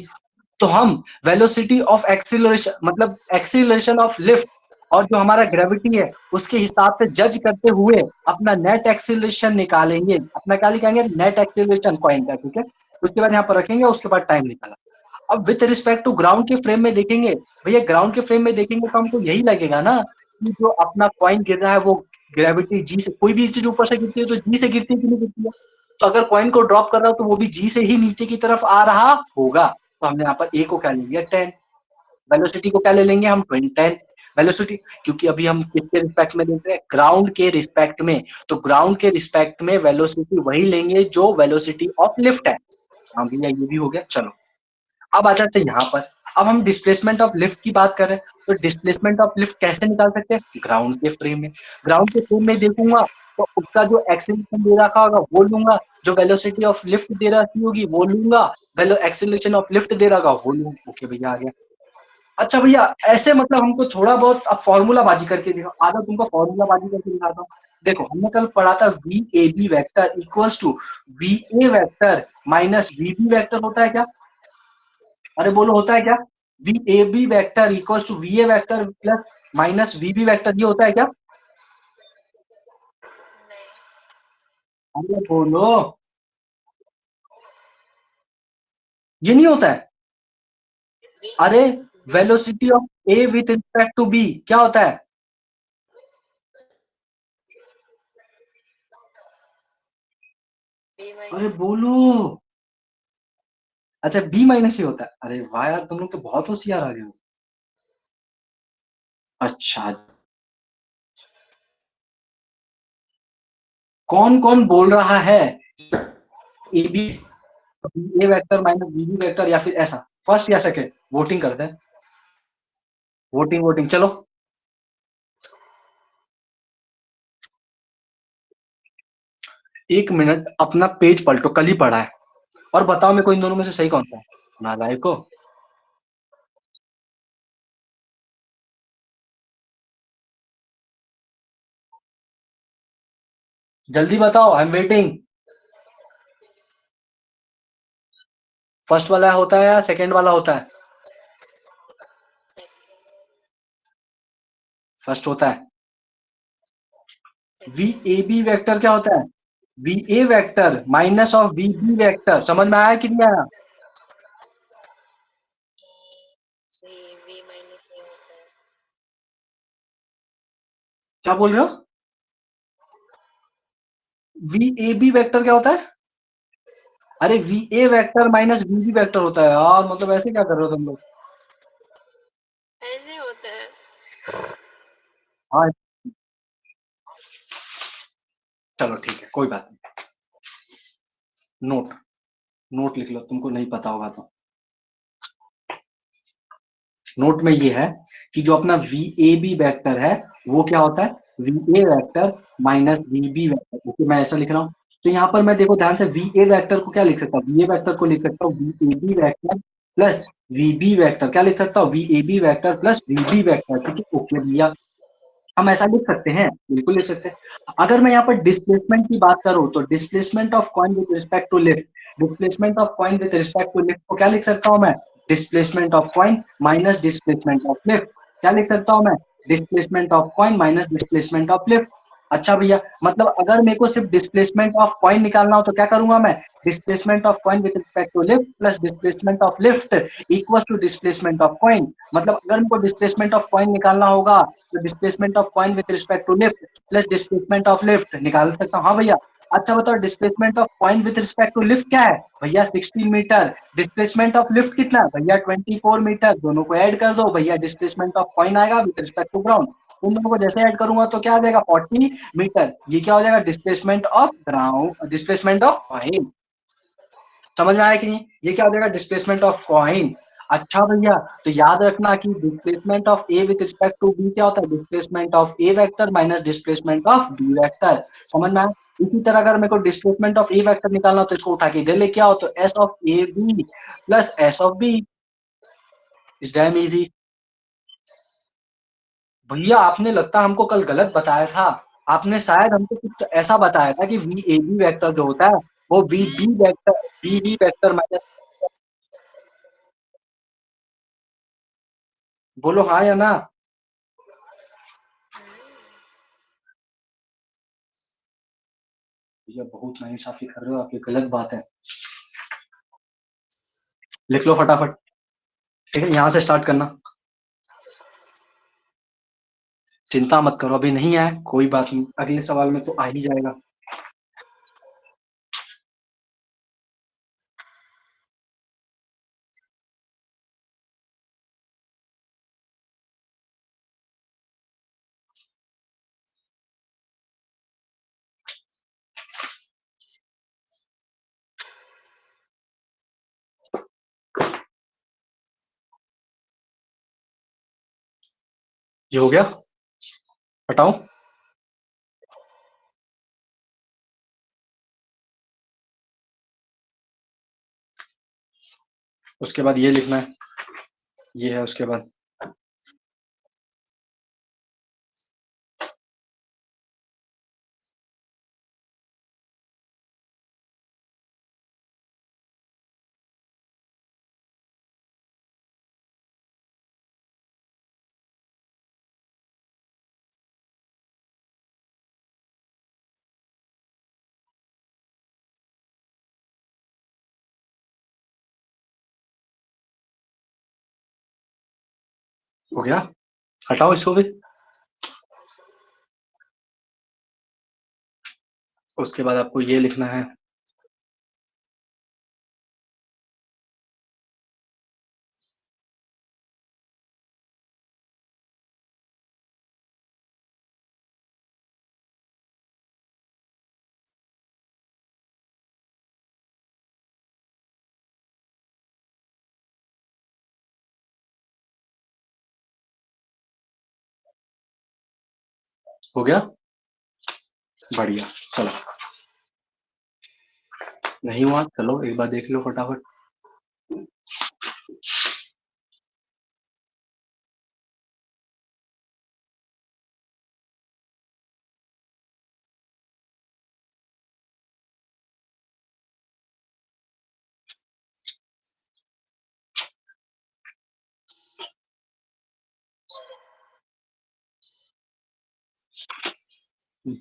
तो हम वेलोसिटी ऑफ एक्सीलरेशन मतलब एक्सीलरेशन ऑफ लिफ्ट और जो हमारा ग्रेविटी है उसके हिसाब से जज करते हुए अपना नेट एक्सीलरेशन निकालेंगे। अपना क्या निकालेंगे? नेट एक्सीलरेशन कॉइन का, ठीक है? उसके बाद यहाँ पर रखेंगे, उसके बाद टाइम निकाला। अब विथ रिस्पेक्ट टू ग्राउंड के फ्रेम में देखेंगे, भैया ग्राउंड के फ्रेम में देखेंगे तो हमको यही लगेगा ना कि जो अपना कॉइन गिर रहा है वो ग्रेविटी जी से, कोई भी चीज ऊपर से गिरती है तो जी से गिरती है कि नहीं गिरती है? तो अगर कॉइन को ड्रॉप कर रहा हो तो वो भी जी से ही नीचे की तरफ आ रहा होगा। तो हमने यहाँ पर ए को क्या ले लिया 10, वेलोसिटी को क्या ले लेंगे हम 10 वेलोसिटी, क्योंकि अभी हम किसके रिस्पेक्ट में देख रहे हैं? ग्राउंड के रिस्पेक्ट में। तो ग्राउंड के रिस्पेक्ट में वेलोसिटी वही लेंगे जो वेलोसिटी ऑफ लिफ्ट है। हाँ भैया, ये भी हो गया। चलो अब आ जाते हैं यहाँ पर। अब हम डिस्प्लेसमेंट ऑफ लिफ्ट की बात कर रहे हैं, तो डिस्प्लेसमेंट ऑफ लिफ्ट कैसे निकाल सकते हैं? ग्राउंड के फ्रेम में। ग्राउंड के फ्रेम में देखूंगा तो उसका जो एक्सेलरेशन दे रखा होगा वो लूंगा, जो वेलोसिटी ऑफ लिफ्ट दे रखी होगी वो लूंगा, वेलो एक्सेलरेशन ऑफ लिफ्ट दे रखा वो लूंगा। ओके भैया, आ गया। अच्छा भैया, ऐसे मतलब हमको थोड़ा बहुत अब फॉर्मूला बाजी करके दिखा, आधा तुमको फॉर्मूला बाजी करके दिखाता हूँ। देखो हमने कल पढ़ा था V A B vector equals to V A vector minus V B vector, होता है क्या? अरे बोलो, होता है क्या? V A B vector equals to V A vector plus minus V B vector, ये होता है क्या? अरे बोलो, ये नहीं होता है? अरे velocity of A with respect to B क्या होता है? अरे बोलो। अच्छा, बी माइनस ही होता है। अरे वाह यार, तुम लोग तो बहुत होशियार आ गए हो। अच्छा, कौन कौन बोल रहा है A B A vector minus B B vector, या फिर ऐसा? फर्स्ट या सेकंड? वोटिंग करते हैं, वोटिंग वोटिंग, चलो। एक मिनट, अपना पेज पलटो, कल ही पढ़ा है, और बताओ मेरे को इन दोनों में से सही कौन सा है। नालायको, जल्दी बताओ, आई एम वेटिंग। फर्स्ट वाला होता है या सेकंड वाला होता है? फर्स्ट होता है। वी ए बी वेक्टर क्या होता है? V A vector minus of V B vector, समझ में आया कि नहीं आया? क्या बोल रहे हो? वी ए बी वेक्टर क्या होता है? अरे V A vector minus V B vector होता है यार, मतलब ऐसे क्या कर रहे हो तुम लोग? ऐसे होता है। हाँ चलो ठीक है, कोई बात नहीं। नोट, नोट लिख लो, तुमको नहीं पता होगा तो। नोट में ये है कि जो अपना वी ए बी वेक्टर है वो क्या होता है? V A vector minus V B vector. Okay, मैं ऐसा लिख रहा हूँ। तो यहाँ पर मैं देखो ध्यान से, वी ए वेक्टर को क्या लिख सकता हूँ? वी ए वेक्टर को लिख सकता हूँ V A B vector plus V B vector. क्या लिख सकता हूँ? V A B vector plus V B vector. ठीक है, ओके भैया, हम ऐसा लिख सकते हैं, बिल्कुल लिख सकते हैं। अगर मैं यहाँ पर डिस्प्लेसमेंट की बात करूं तो displacement of coin with respect to lift, displacement of coin with respect to lift को क्या लिख सकता हूं मैं? Displacement of coin minus displacement of lift. क्या लिख सकता हूं मैं? Displacement of coin minus displacement of lift. अच्छा भैया, मतलब अगर मेरे को सिर्फ डिस्प्लेसमेंट ऑफ कॉइन निकालना हो तो क्या करूंगा मैं? Displacement of coin with respect to lift plus displacement of lift equal to displacement of coin. मतलब अगर मेरे को डिस्प्लेसमेंट ऑफ कॉइन निकालना होगा तो displacement of coin with respect to lift plus displacement of lift निकाल सकता हूँ। हाँ भैया। अच्छा बताओ, displacement of coin with respect to lift क्या है? भैया 16 मीटर। डिस्प्लेसमेंट ऑफ लिफ्ट कितना है भैया? 24 मीटर। दोनों को ऐड कर दो भैया, डिस्प्लेसमेंट ऑफ कॉइन आएगा विद रिस्पेक्ट टू ग्राउंड। उन दोनों को जैसे ऐड करूंगा तो क्या आ जाएगा? 40 मीटर। ये क्या हो जाएगा? Displacement of ground, displacement of coin. समझ में आया कि नहीं? ये क्या हो जाएगा? Displacement of coin. अच्छा भैया, तो याद रखना कि displacement of A with respect to B क्या होता है? Displacement of A vector minus displacement of B vector. समझ में आया? इसी तरह अगर मेरे को डिस्प्लेसमेंट ऑफ ए वेक्टर निकालना हो तो इसको उठा के इधर लेके आओ, तो S of A B plus S of B is damn easy. भैया आपने लगता है हमको कल गलत बताया था। आपने शायद हमको कुछ ऐसा बताया था कि वी ए बी वेक्टर जो होता है वो V B vector, V B vector minus. बोलो हाँ या ना। भैया बहुत नाइंसाफी कर रहे हो आप, ये गलत बात है। लिख लो फटाफट। ठीक है, यहाँ से स्टार्ट करना। चिंता मत करो, अभी नहीं आया कोई बात नहीं, अगले सवाल में तो आ ही जाएगा। ये हो गया, हटाओ। उसके बाद ये लिखना है, ये है उसके बाद। हो गया, हटाओ इसको भी। उसके बाद आपको ये लिखना है। हो गया, बढ़िया। चलो, नहीं हुआ, चलो एक बार देख लो फटाफट।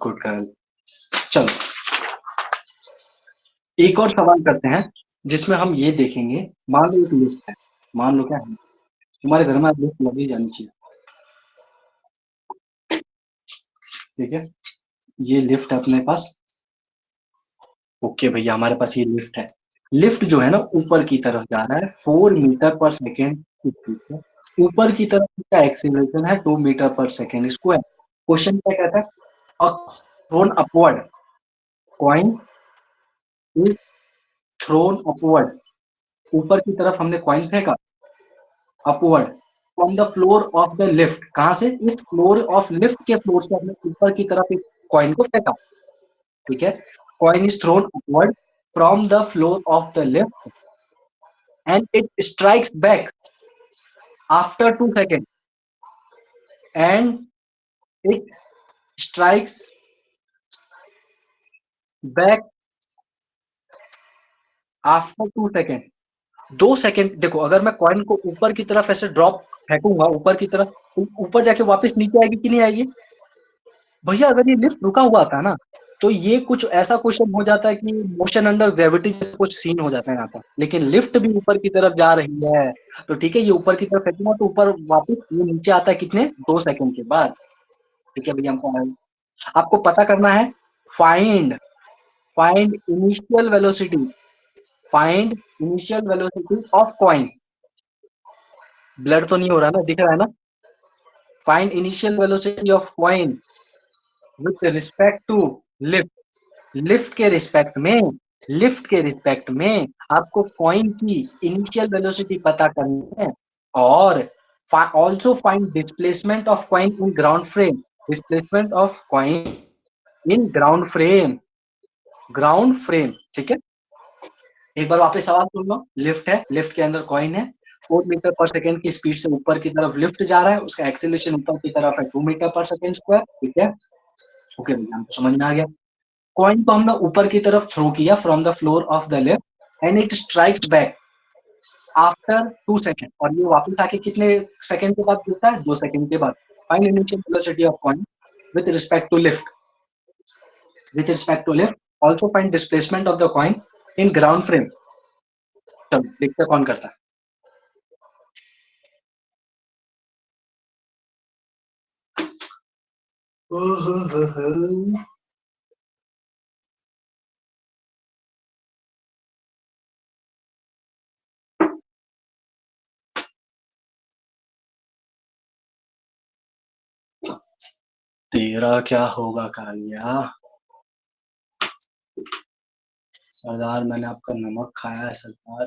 Good girl. चलो, एक और सवाल करते हैं जिसमें हम ये देखेंगे। मान लो एक लिफ्ट है, मान लो क्या है, तुम्हारे घर में लिफ्ट लगी जानी चाहिए। ठीक है, ये लिफ्ट है अपने पास। ओके भैया, हमारे पास ये लिफ्ट है। लिफ्ट जो है ना ऊपर की तरफ जा रहा है 4 मीटर पर सेकेंड की स्पीड से। ऊपर की तरफ इसका एक्सीलरेशन है 2 metre per second square. Question क्या कहता है? Throne upward, coin is throne upward. ऊपर की तरफ हमने कॉइन फेंका, upward, from the floor of the lift. कहां से? इस फ्लोर ऑफ लिफ्ट के फ्लोर से हमने ऊपर की तरफ एक कॉइन को फेंका। ठीक है, coin is throne upward from the floor of the lift and it strikes back after 2 seconds, and it strikes back after 2 second. 2 second, देखो अगर मैं कॉइन को ऊपर की तरफ ऐसे ड्रॉप फेंकूंगा ऊपर की तरफ, ऊपर जाके वापस नीचे आएगी कि नहीं आएगी? भैया अगर ये लिफ्ट रुका हुआ था ना, तो ये कुछ ऐसा क्वेश्चन हो जाता है कि मोशन अंडर ग्रेविटी जैसा कुछ सीन हो जाता है यहाँ पर। लेकिन लिफ्ट भी ऊपर की तरफ जा रही है, तो ठीक है, ये ऊपर की तरफ फेंकूंगा तो ऊपर वापस ये नीचे आता है कितने? 2 सेकेंड के बाद। ठीक है भैया, हमको आपको पता करना है find find initial velocity, find initial velocity of coin. ब्लड तो नहीं हो रहा ना, दिख रहा है ना? Find initial velocity of coin with respect to lift. Lift के रिस्पेक्ट में, लिफ्ट के रिस्पेक्ट में आपको कॉइन की इनिशियल वेलोसिटी पता करनी है। और also find displacement of coin in ground frame, displacement of coin in ground frame, ground frame. ठीक है, एक बार वापस सवाल सुन लो। लिफ्ट है, लिफ्ट के अंदर कॉइन है, 4 मीटर पर सेकेंड की स्पीड से ऊपर की तरफ लिफ्ट जा रहा है, उसका एक्सेलरेशन ऊपर की तरफ है 2 मीटर पर सेकेंड स्क्वायर। ठीक है, ओके भैया, हमको समझ में आ गया। कॉइन को हमने ऊपर की तरफ थ्रो किया from the floor of the lift and it strikes back after 2 second, और ये वापस आके कितने सेकेंड के बाद गिरता है? 2 सेकेंड के बाद। Find initial velocity of coin with respect to lift, with respect to lift, also find displacement of the coin in ground frame। चलो देखते हैं कौन करता है। तेरा क्या होगा कालिया? सरदार, मैंने आपका नमक खाया है सरदार।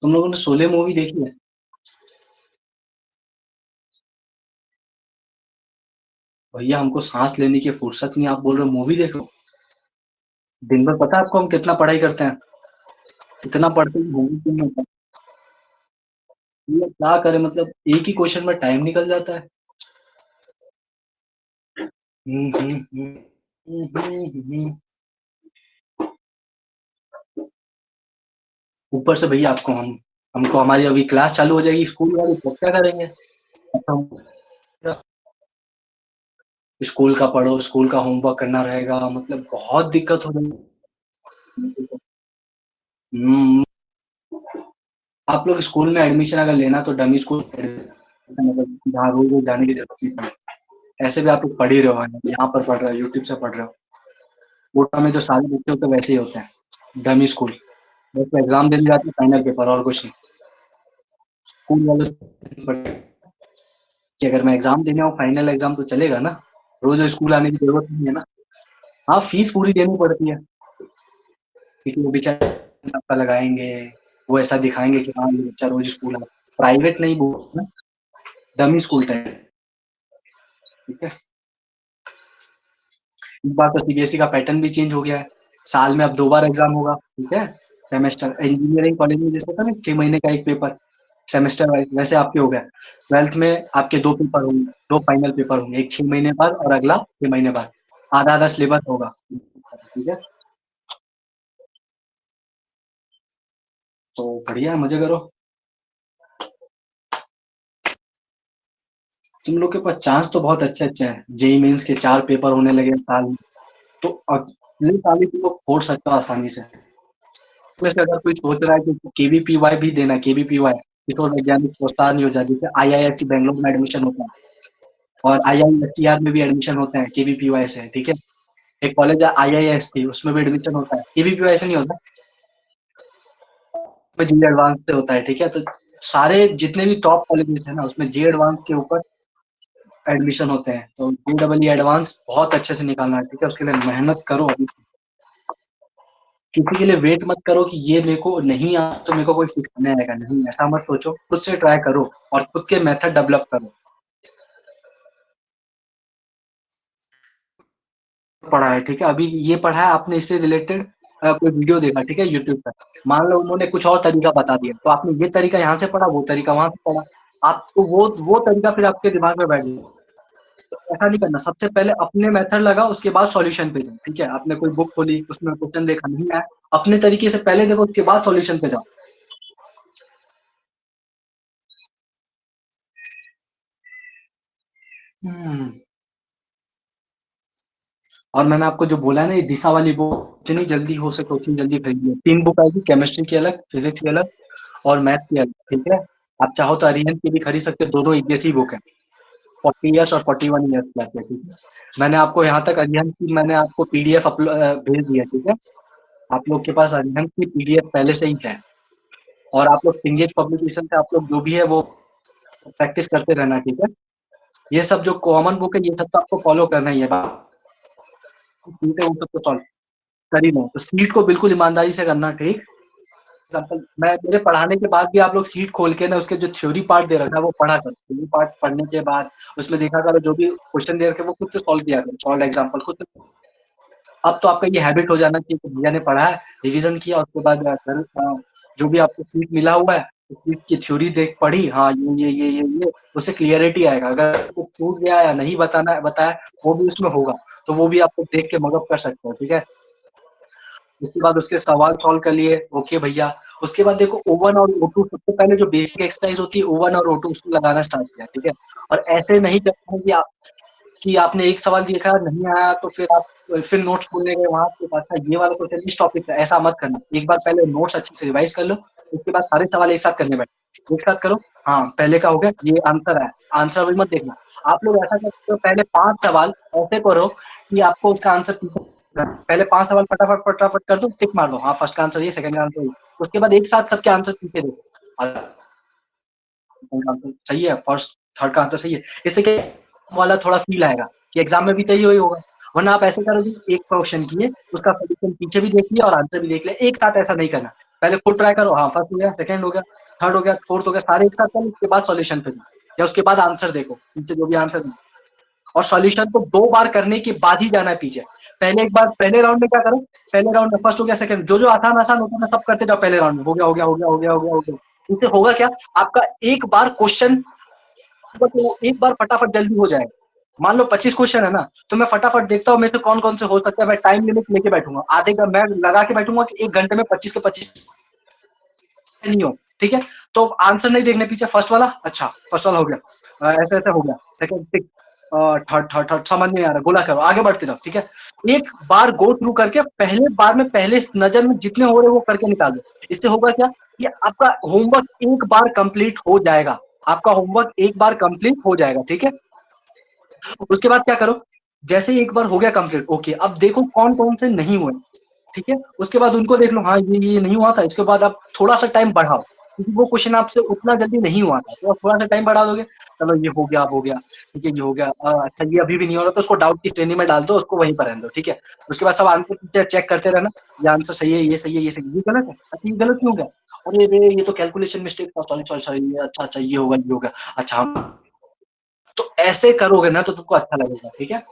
तुम लोगों ने शोले मूवी देखी है? भैया हमको सांस लेने की फुर्सत नहीं, आप बोल रहे हो मूवी देखो? दिन भर पता है आपको हम कितना पढ़ाई करते हैं? इतना पढ़ते हैं मूवी क्यों नहीं होता? ये क्या करें, मतलब एक ही क्वेश्चन में टाइम निकल जाता है। हम्म, हम्म, हम्म, ऊपर से भैया आपको हमको हमारी अभी क्लास चालू हो जाएगी स्कूल वाली, तो क्या करेंगे? स्कूल का पढ़ो, स्कूल का होमवर्क करना रहेगा, मतलब बहुत दिक्कत हो जाएगी। आप लोग स्कूल में एडमिशन अगर लेना तो डमी स्कूल, जहाँ रोज रोज जाने की जरूरत नहीं पड़े। ऐसे भी आप लोग पढ़ ही रहे हो, यहाँ पर पढ़ रहे हो, यूट्यूब से पढ़ रहे हो। कोटा में जो सारे बच्चे होते हैं वैसे ही होते हैं, डमी स्कूल। बस एग्जाम देने जाते हैं, फाइनल पेपर, और कुछ नहीं। स्कूल वाले कि अगर मैं एग्जाम देने आऊँ फाइनल एग्जाम तो चलेगा ना, रोज स्कूल आने की जरूरत नहीं है ना। हाँ, फीस पूरी देनी पड़ती है, क्योंकि वो बेचारे सबका लगाएंगे, वो ऐसा दिखाएंगे कि हाँ ये बच्चा रोज स्कूल आता है। प्राइवेट नहीं बोलना, डमी स्कूल टाइप। ठीक है, इस बार तो सीबीएसई का पैटर्न भी चेंज हो गया है। साल में अब 2 बार एग्जाम होगा। ठीक है, सेमेस्टर इंजीनियरिंग कॉलेज में जैसे होता है ना 6 महीने का एक पेपर, सेमेस्टर वाइज, वैसे आपके हो गया। 12th में आपके 2 पेपर होंगे, 2 फाइनल पेपर होंगे, एक 6 महीने बाद और अगला 6 महीने बाद। आधा आधा सिलेबस होगा। ठीक है, तो बढ़िया है, मजे करो। तुम लोग के पास चांस तो बहुत अच्छे अच्छे हैं। जेई मेंस के 4 पेपर होने लगे साल में, तो अगले साल ही तुम लोग फोड़ सकते हो आसानी से। वैसे अगर कोई सोच रहा है कि केवीपीवाई भी देना, केवीपीवाई, किशोर वैज्ञानिक प्रोत्साहन योजना, जैसे आईआईएससी बैंगलोर में एडमिशन होता है, और IISER में भी एडमिशन होते हैं, KVPY से, ठीक है। एक कॉलेज है IIST, उसमें भी एडमिशन होता है, KVPY से नहीं होता, उसमें जी एडवांस से होता है, ठीक है। तो सारे जितने भी टॉप कॉलेजेस है ना, उसमें जी एडवांस के ऊपर एडमिशन होते हैं। तो JEE एडवांस बहुत अच्छे से निकालना है, ठीक है। उसके लिए मेहनत करो अभी से। किसी के लिए वेट मत करो कि ये मेरे को नहीं आता तो मेरे को कोई सिखाने आएगा, नहीं, ऐसा मत सोचो, खुद से ट्राई करो और खुद के मेथड डेवलप करो। पढ़ा है, ठीक है। अभी ये पढ़ा है आपने, इससे रिलेटेड कोई वीडियो देखा, ठीक है, यूट्यूब पर। मान लो उन्होंने कुछ और तरीका बता दिया, तो आपने ये तरीका यहाँ से पढ़ा, वो तरीका वहां से पढ़ा, आपको वो तरीका फिर आपके दिमाग में बैठ गया। तो ऐसा नहीं करना, सबसे पहले अपने मेथड लगाओ, उसके बाद सॉल्यूशन पे जाओ, ठीक है। आपने कोई बुक खोली, उसमें क्वेश्चन देखा, नहीं आया, अपने तरीके से पहले देखो, उसके बाद सॉल्यूशन पे जाओ। हम्म। और मैंने आपको जो बोला है ना, ये दिशा वाली बुक जितनी जल्दी हो सके उतनी जल्दी खरीदिए। 3 बुक आएगी, केमिस्ट्री की अलग, फिजिक्स की अलग और मैथ की अलग, ठीक है। आप चाहो तो अरिहंत की भी खरीद सकते हो, दोनों एक जैसी बुक है। 40 ईयर्स और 41 ईयर्स की आती है, ठीक है। मैंने आपको यहाँ तक अरिहंत की मैंने आपको PDF भेज दिया, ठीक है। आप लोग के पास अरिहंत की PDF पहले से ही है। और आप लोग सिंगेज पब्लिकेशन से आप लोग जो भी है वो प्रैक्टिस करते रहना, ठीक है। ये सब जो कॉमन बुक है, ये सब तो आपको फॉलो करना ही है, ठीक है। वो सब तो सॉल्व कर ही लो, तो सीट को बिल्कुल ईमानदारी से करना, ठीक। एग्जाम्पल, मैं मेरे पढ़ाने के बाद भी आप लोग सीट खोल के ना, उसके जो थ्योरी पार्ट दे रखा है वो पढ़ा करो। थ्योरी पार्ट पढ़ने के बाद उसमें देखा करो, जो भी क्वेश्चन दे रखे वो खुद से सॉल्व किया करो, सॉल्व एग्जाम्पल खुद से। अब तो आपका ये हैबिट हो जाना चाहिए कि भैया ने पढ़ा है, रिवीजन किया, उसके बाद जो भी आपको सीट मिला हुआ है, सीट की थ्योरी देख पढ़ी, हाँ ये उससे क्लियरिटी आएगा। अगर आपको छूट गया या नहीं बताना बताया, वो भी उसमें होगा, तो वो भी आप लोग देख के मगअप कर सकते हो, ठीक है। उसके बाद उसके सवाल सॉल्व कर लिए, ओके भैया। उसके बाद देखो O1 और O2, सबसे पहले जो बेसिक एक्सरसाइज होती है O1 और O2, उसको लगाना स्टार्ट किया, ठीक है। और ऐसे नहीं करना है कि आपने एक सवाल देखा नहीं आया तो फिर आप फिर नोट्स खोलने गए, वहां आपके पास था ये वाला क्वेश्चन इस टॉपिक का, ऐसा मत करना। एक बार पहले नोट्स अच्छे से रिवाइज कर लो, उसके बाद सारे सवाल एक साथ करने बैठो, एक साथ करो। हाँ, पहले का हो गया, ये आंसर है, आंसर भी मत देखना। आप लोग ऐसा करते हो, पहले 5 सवाल ऐसे करो कि आपको उसका आंसर पहले 5 सवाल फटाफट फटाफट कर दो, टिक मार दो, हाँ फर्स्ट का आंसर ये, सेकंड का आंसर ये। उसके बाद एक साथ सबके आंसर पीछे देखो, सही है, फर्स्ट थर्ड का आंसर सही है, इससे क्या वाला थोड़ा फील आएगा कि एग्जाम में भी तय ही होगा। वरना आप ऐसे करोगे, एक क्वेश्चन किए, उसका सोल्यूशन पीछे भी देख लिया और आंसर भी देख लिया, एक साथ ऐसा नहीं करना। पहले खुद ट्राई करो, हाँ फर्स्ट हो गया, सेकंड हो गया, थर्ड हो गया, फोर्थ हो गया, सारे एक साथ करो, उसके बाद सॉल्यूशन पे जाओ, या उसके बाद आंसर देखो, पीछे जो भी आंसर। और सॉल्यूशन को 2 बार करने के बाद ही जाना है पीछे। पहले एक बार पहले राउंड में क्या करो, पहले राउंड में फर्स्ट हो गया, सेकंड, जो जो आसान आसान होता है ना सब करते जाओ पहले राउंड में, हो गया हो गया हो गया हो गया हो गया हो गया। इससे होगा क्या, आपका एक बार क्वेश्चन, तो एक बार फटाफट जल्दी हो जाएगा। मान लो 25 क्वेश्चन है ना, तो मैं फटाफट देखता हूँ मेरे से कौन कौन से हो सकता है, मैं टाइम लिमिट लेके बैठूंगा, आधे का मैं लगा के बैठूंगा कि 1 घंटे में 25 के 25 नहीं हो, ठीक है। तो आंसर नहीं देखने पीछे, फर्स्ट वाला अच्छा, फर्स्ट वाला हो गया, ऐसे ऐसे हो गया, सेकंड टिक, थर्ड थर्ड थर्ड, समझ नहीं आ रहा, गोला करो, आगे बढ़ते जाओ, ठीक है। एक बार गो थ्रू करके पहले बार में पहले नजर में जितने हो रहे वो करके निकाल दो। इससे होगा क्या, कि आपका होमवर्क एक बार कंप्लीट हो जाएगा, आपका होमवर्क एक बार कंप्लीट हो जाएगा, ठीक है। उसके बाद क्या करो, जैसे ही एक बार हो गया कंप्लीट, ओके, अब देखो कौन कौन से नहीं हुए, ठीक है। उसके बाद उनको देख लो, हाँ ये नहीं हुआ था, इसके बाद आप थोड़ा सा टाइम बढ़ाओ, क्योंकि वो क्वेश्चन आपसे उतना जल्दी नहीं हुआ था, तो आप थोड़ा सा टाइम बढ़ा दोगे, चलो ये हो गया, अब हो गया, ठीक है, ये हो गया, अच्छा ये अभी भी नहीं हो रहा, तो उसको डाउट की श्रेणी में डाल दो, उसको वहीं पर रहने दो, ठीक है। उसके बाद सब आंसर चेक करते रहना, ये आंसर सही है, ये सही है, ये सही है, ये गलत है, अच्छा ये गलत क्यों हो गया, अरे रे ये तो कैलकुलेशन मिस्टेक था, सॉरी सॉरी सॉरी, अच्छा अच्छा ये होगा ये होगा, अच्छा हाँ। तो ऐसे करोगे ना तो तुमको अच्छा लगेगा, ठीक है।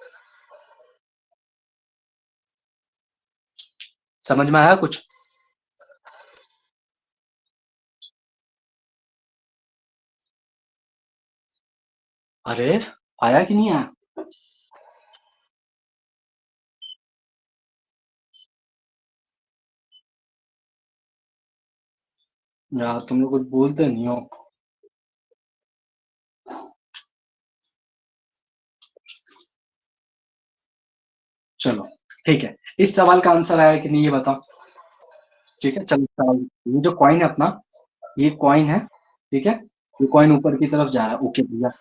समझ में आया कुछ? अरे आया कि नहीं आया? यार तुम लोग कुछ बोलते नहीं हो। चलो ठीक है, इस सवाल का आंसर आया कि नहीं ये बताओ। ठीक है, चलो सवाल, ये जो कॉइन है अपना, ये कॉइन है, ठीक है। ये कॉइन ऊपर की तरफ जा रहा है, ओके भैया।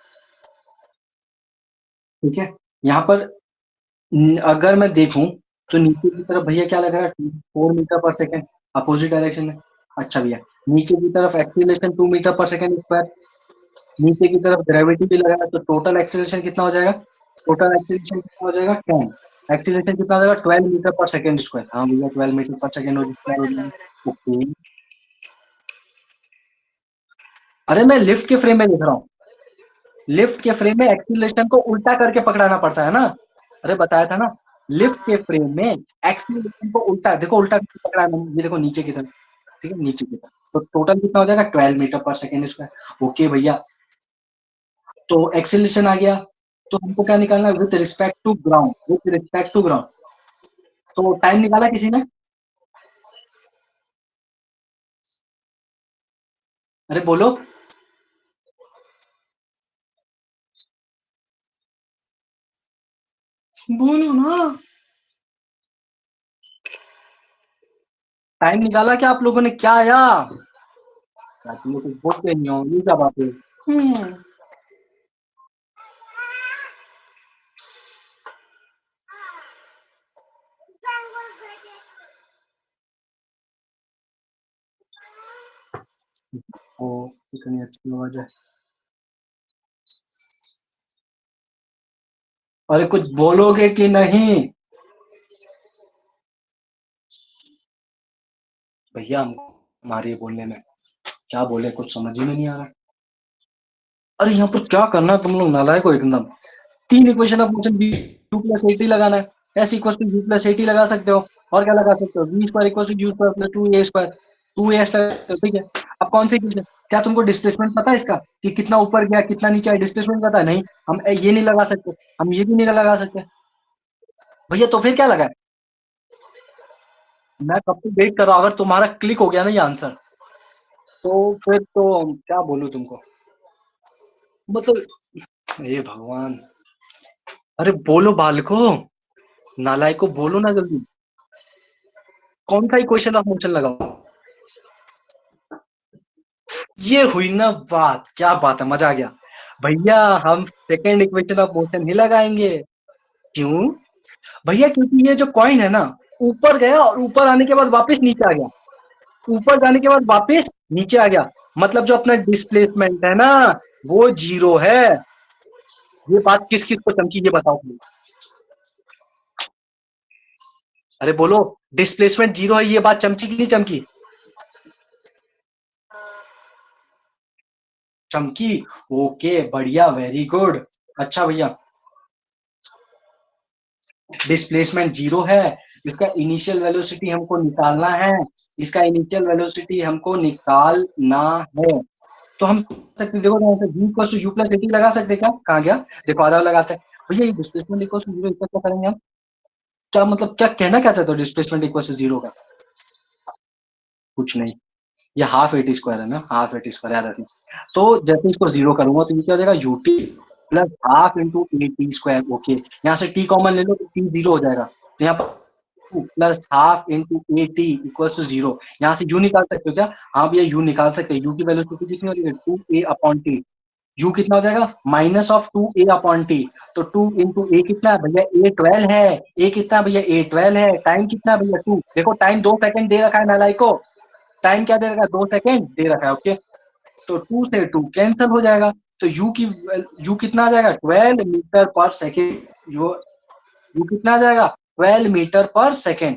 ठीक है। यहाँ पर अगर मैं देखूं तो नीचे की तरफ भैया क्या लग रहा है, 4 metre per second opposite direction में। अच्छा भैया, नीचे की तरफ acceleration 2 metre per second square, नीचे की तरफ ग्रेविटी भी लगा है, तो टोटल एक्सीलरेशन कितना हो जाएगा, टोटल एक्सीलरेशन कितना हो जाएगा 10, एक्सीलरेशन कितना हो जाएगा 12 मीटर पर सेकेंड स्क्वायर। हाँ भैया 12 मीटर पर सेकेंड हो बेटर लग रहा है। ओके। अरे मैं लिफ्ट के फ्रेम में देख रहा हूँ, लिफ्ट के फ्रेम में एक्सीलरेशन को उल्टा करके पकड़ाना पड़ता है ना। अरे बताया था ना, लिफ्ट के फ्रेम में एक्सीलरेशन को उल्टा, देखो उल्टा करके पकड़ाना, ये देखो नीचे की तरफ, ठीक है नीचे की तरफ, तो टोटल कितना हो जाएगा 12 metre per second square. Okay भैया, तो एक्सीलरेशन आ गया, तो हमको क्या निकालना है, with respect to ground, with respect to ground. तो टाइम निकाला किसी ने, अरे बोलो, बोलो ना, टाइम निकाला क्या आप लोगों ने, क्या आया, क्या तुम लोग कुछ बोलते नहीं हो, ये क्या बात है। ओ कितनी अच्छी आवाज है। अरे कुछ बोलोगे कि नहीं भैया, हमारे बोलने में क्या बोले, कुछ समझ ही में नहीं आ रहा। अरे यहाँ पर क्या करना है तुम लोग, नालायक हो एकदम। तीन equation of motion V U plus A T लगाना है, S equal to U plus A T लगा सकते हो, और क्या लगा सकते हो, V square equal to U square plus 2a स्क्वायर, 2as लगते हो, ठीक है। अब कौन सी इक्वेशन, क्या तुमको डिस्प्लेसमेंट पता है इसका, कि कितना ऊपर गया कितना नीचे आया, डिस्प्लेसमेंट पता है, नहीं हम ये नहीं लगा सकते, हम ये भी नहीं लगा सकते भैया, तो फिर क्या लगा है? मैं कब से वेट कर रहा हूँ, अगर तुम्हारा क्लिक हो गया ना ये आंसर, तो फिर तो क्या बोलूं तुमको, मतलब हे भगवान। अरे बोलो बालको, नालायको बोलो ना जल्दी, कौन सा इक्वेशन ऑफ मोशन लगाओ। ये हुई ना बात, क्या बात है, मजा आ गया भैया। हम सेकेंड इक्वेशन ऑफ मोशन ही लगाएंगे। क्यों भैया, क्योंकि ये जो कॉइन है ना, ऊपर गया और ऊपर आने के बाद वापस नीचे आ गया, ऊपर जाने के बाद वापस नीचे आ गया, मतलब जो अपना डिस्प्लेसमेंट है ना वो जीरो है। ये बात किस किस को चमकी, ये बताओ। अरे बोलो, डिस्प्लेसमेंट जीरो है, ये बात चमकी कि नहीं चमकी, चमकी। ओके बढ़िया, वेरी गुड। अच्छा भैया, डिस्प्लेसमेंट जीरो है, इसका इनिशियल वेलोसिटी हमको निकालना है, इसका इनिशियल वेलोसिटी हमको निकालना है। तो हम सकते, देखो यहाँ पे v equal to U plus A T लगा सकते, क्या कहाँ गया, देखो आधा लगाते हैं भैया, ये डिस्प्लेसमेंट इक्वल टू जीरो, इसका क्या करेंगे हम, क्या मतलब, क्या कहना क्या चाहते हो डिस्प्लेसमेंट इक्वल टू जीरो का, कुछ नहीं, ये हाफ एटी स्क्वायर है ना, हाफ एटी स्क्वायर याद रखना। तो जैसे इसको जीरो करूंगा तो ये क्या हो जाएगा, UT plus half into A T square. Okay, यहाँ से टी कॉमन ले लो तो टी जीरो हो जाएगा, तो यहाँ पर plus half into A T equal to zero. यहाँ से यू निकाल सकते हो क्या, हाँ भैया यू निकाल सकते हैं, यू की वेलोसिटी कितनी हो रही है, 2a अपॉन टी, यू कितना हो जाएगा minus of 2a upon T, तो 2 इंटू ए कितना है भैया, ए 12 है, ए कितना है भैया, ए 12 है, टाइम कितना है भैया 2, देखो टाइम 2 सेकंड दे रखा है नालायक को, टाइम क्या दे रखा है, 2 सेकंड दे रखा है। ओके, तो 2 से 2 कैंसिल हो जाएगा, तो यू कितना आ जाएगा 12 मीटर पर सेकेंड, यू कितना आ जाएगा 12 metre per second,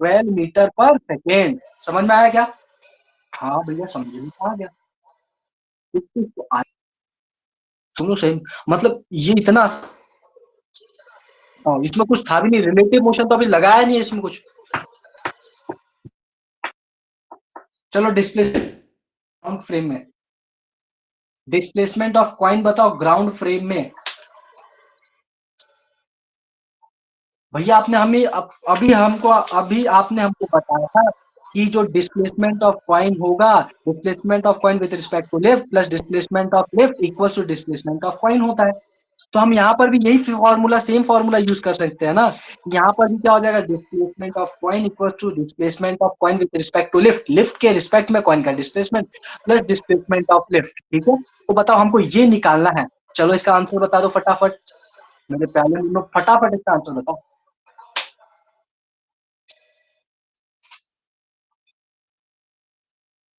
12 metre per second, समझ में आया क्या, हाँ भैया समझ में आ गया। सुनो सही, मतलब ये इतना, इसमें कुछ था भी नहीं, रिलेटिव मोशन तो अभी लगाया नहीं है इसमें कुछ। चलो ग्राउंड फ्रेम में, डिस्प्लेसमेंट ऑफ कॉइन बताओ ग्राउंड फ्रेम में। भैया आपने हमें अभी हमको, अभी आपने हमको बताया था कि जो डिस्प्लेसमेंट ऑफ कॉइन होगा, displacement of coin with respect to lift plus displacement of lift equal to displacement of coin होता है। तो हम यहाँ पर भी यही फॉर्मूला, सेम फॉर्मूला यूज कर सकते हैं ना, यहाँ पर भी क्या हो जाएगा, displacement of coin equal to displacement of coin with respect to lift, lift के रिस्पेक्ट में कॉइन का displacement plus displacement of lift, ठीक है। तो बताओ हमको ये निकालना है, चलो इसका आंसर बता दो फटाफट, मेरे प्यारे लोग, फटाफट इसका आंसर बताओ।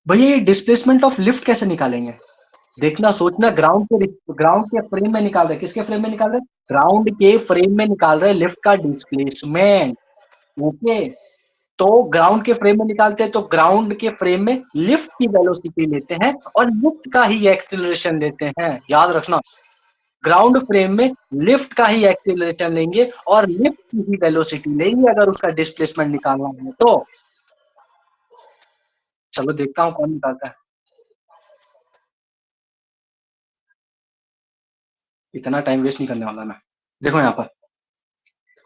भैया ये डिस्प्लेसमेंट ऑफ लिफ्ट कैसे निकालेंगे? देखना सोचना, ग्राउंड के फ्रेम में निकाल रहे, किसके फ्रेम में निकाल रहे? ग्राउंड के फ्रेम में निकाल रहे लिफ्ट का डिस्प्लेसमेंट। ओके, तो ग्राउंड के फ्रेम में निकालते हैं तो ग्राउंड के फ्रेम में लिफ्ट की वेलोसिटी लेते हैं और लिफ्ट का ही एक्सीलरेशन लेते हैं, याद रखना। ग्राउंड फ्रेम में लिफ्ट का ही एक्सीलरेशन लेंगे और लिफ्ट की ही वेलोसिटी लेंगे अगर उसका डिस्प्लेसमेंट निकालना है तो। चलो देखता हूं कौन निकालता है। इतना टाइम वेस्ट नहीं करने वाला मैं। देखो यहाँ पर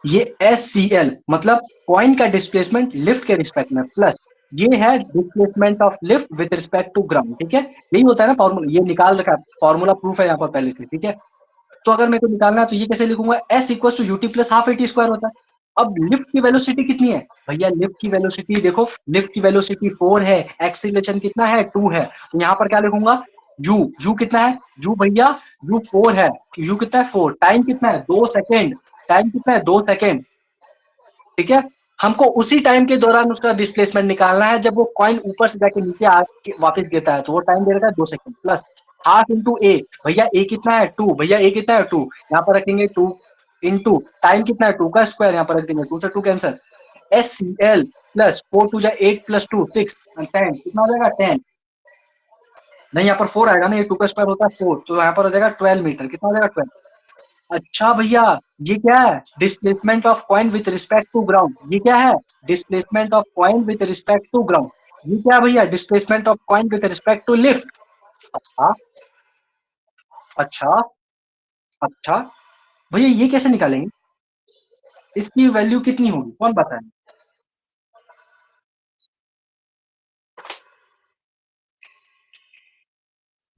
ये SCL मतलब कॉइन का डिस्प्लेसमेंट लिफ्ट के रिस्पेक्ट में, प्लस ये है displacement of lift with respect to ground, ठीक है। यही होता है ना फॉर्मूला, ये निकाल रखा है, फॉर्मूला प्रूफ है यहाँ पर पहले से, ठीक है। तो अगर मेरे को निकालना है तो ये कैसे लिखूंगा, S equal to UT plus half AT square होता है। अब लिफ्ट की वेलोसिटी कितनी है भैया, लिफ्ट की वेलोसिटी देखो, लिफ्ट की वेलोसिटी 4 है, एक्सीलरेशन कितना है 2 है, तो यहाँ पर क्या लिखूंगा यू कितना है, यू भैया यू 4 है, यू कितना है 4, टाइम कितना है 2 सेकेंड, टाइम कितना है 2 सेकेंड, ठीक है। हमको उसी टाइम के दौरान उसका डिस्प्लेसमेंट निकालना है जब वो कॉइन ऊपर से जाके नीचे वापस गिरता है, तो वो टाइम दे रखा है 2 सेकंड, प्लस हाफ इंटू ए, भैया ए कितना है 2, भैया ए कितना है 2, यहाँ पर रखेंगे 2 इंटू टाइम कितना है 2 का स्क्वायर, यहाँ पर रख देंगे 2 से 2 कैंसर, SCL प्लस 4 2 8 प्लस 2 6 10, कितना हो जाएगा 10, नहीं यहाँ पर 4 आएगा ना, ये 2 का स्क्वायर होता है 4, तो यहाँ पर हो जाएगा 12 मीटर, कितना हो जाएगा 12। अच्छा भैया, ये क्या है, displacement of coin with respect to ground, ये क्या है, displacement of coin with respect to ground, ये क्या भैया, displacement of coin with respect to lift. अच्छा अच्छा अच्छा, भैया ये कैसे निकालेंगे, इसकी वैल्यू कितनी होगी कौन बताए?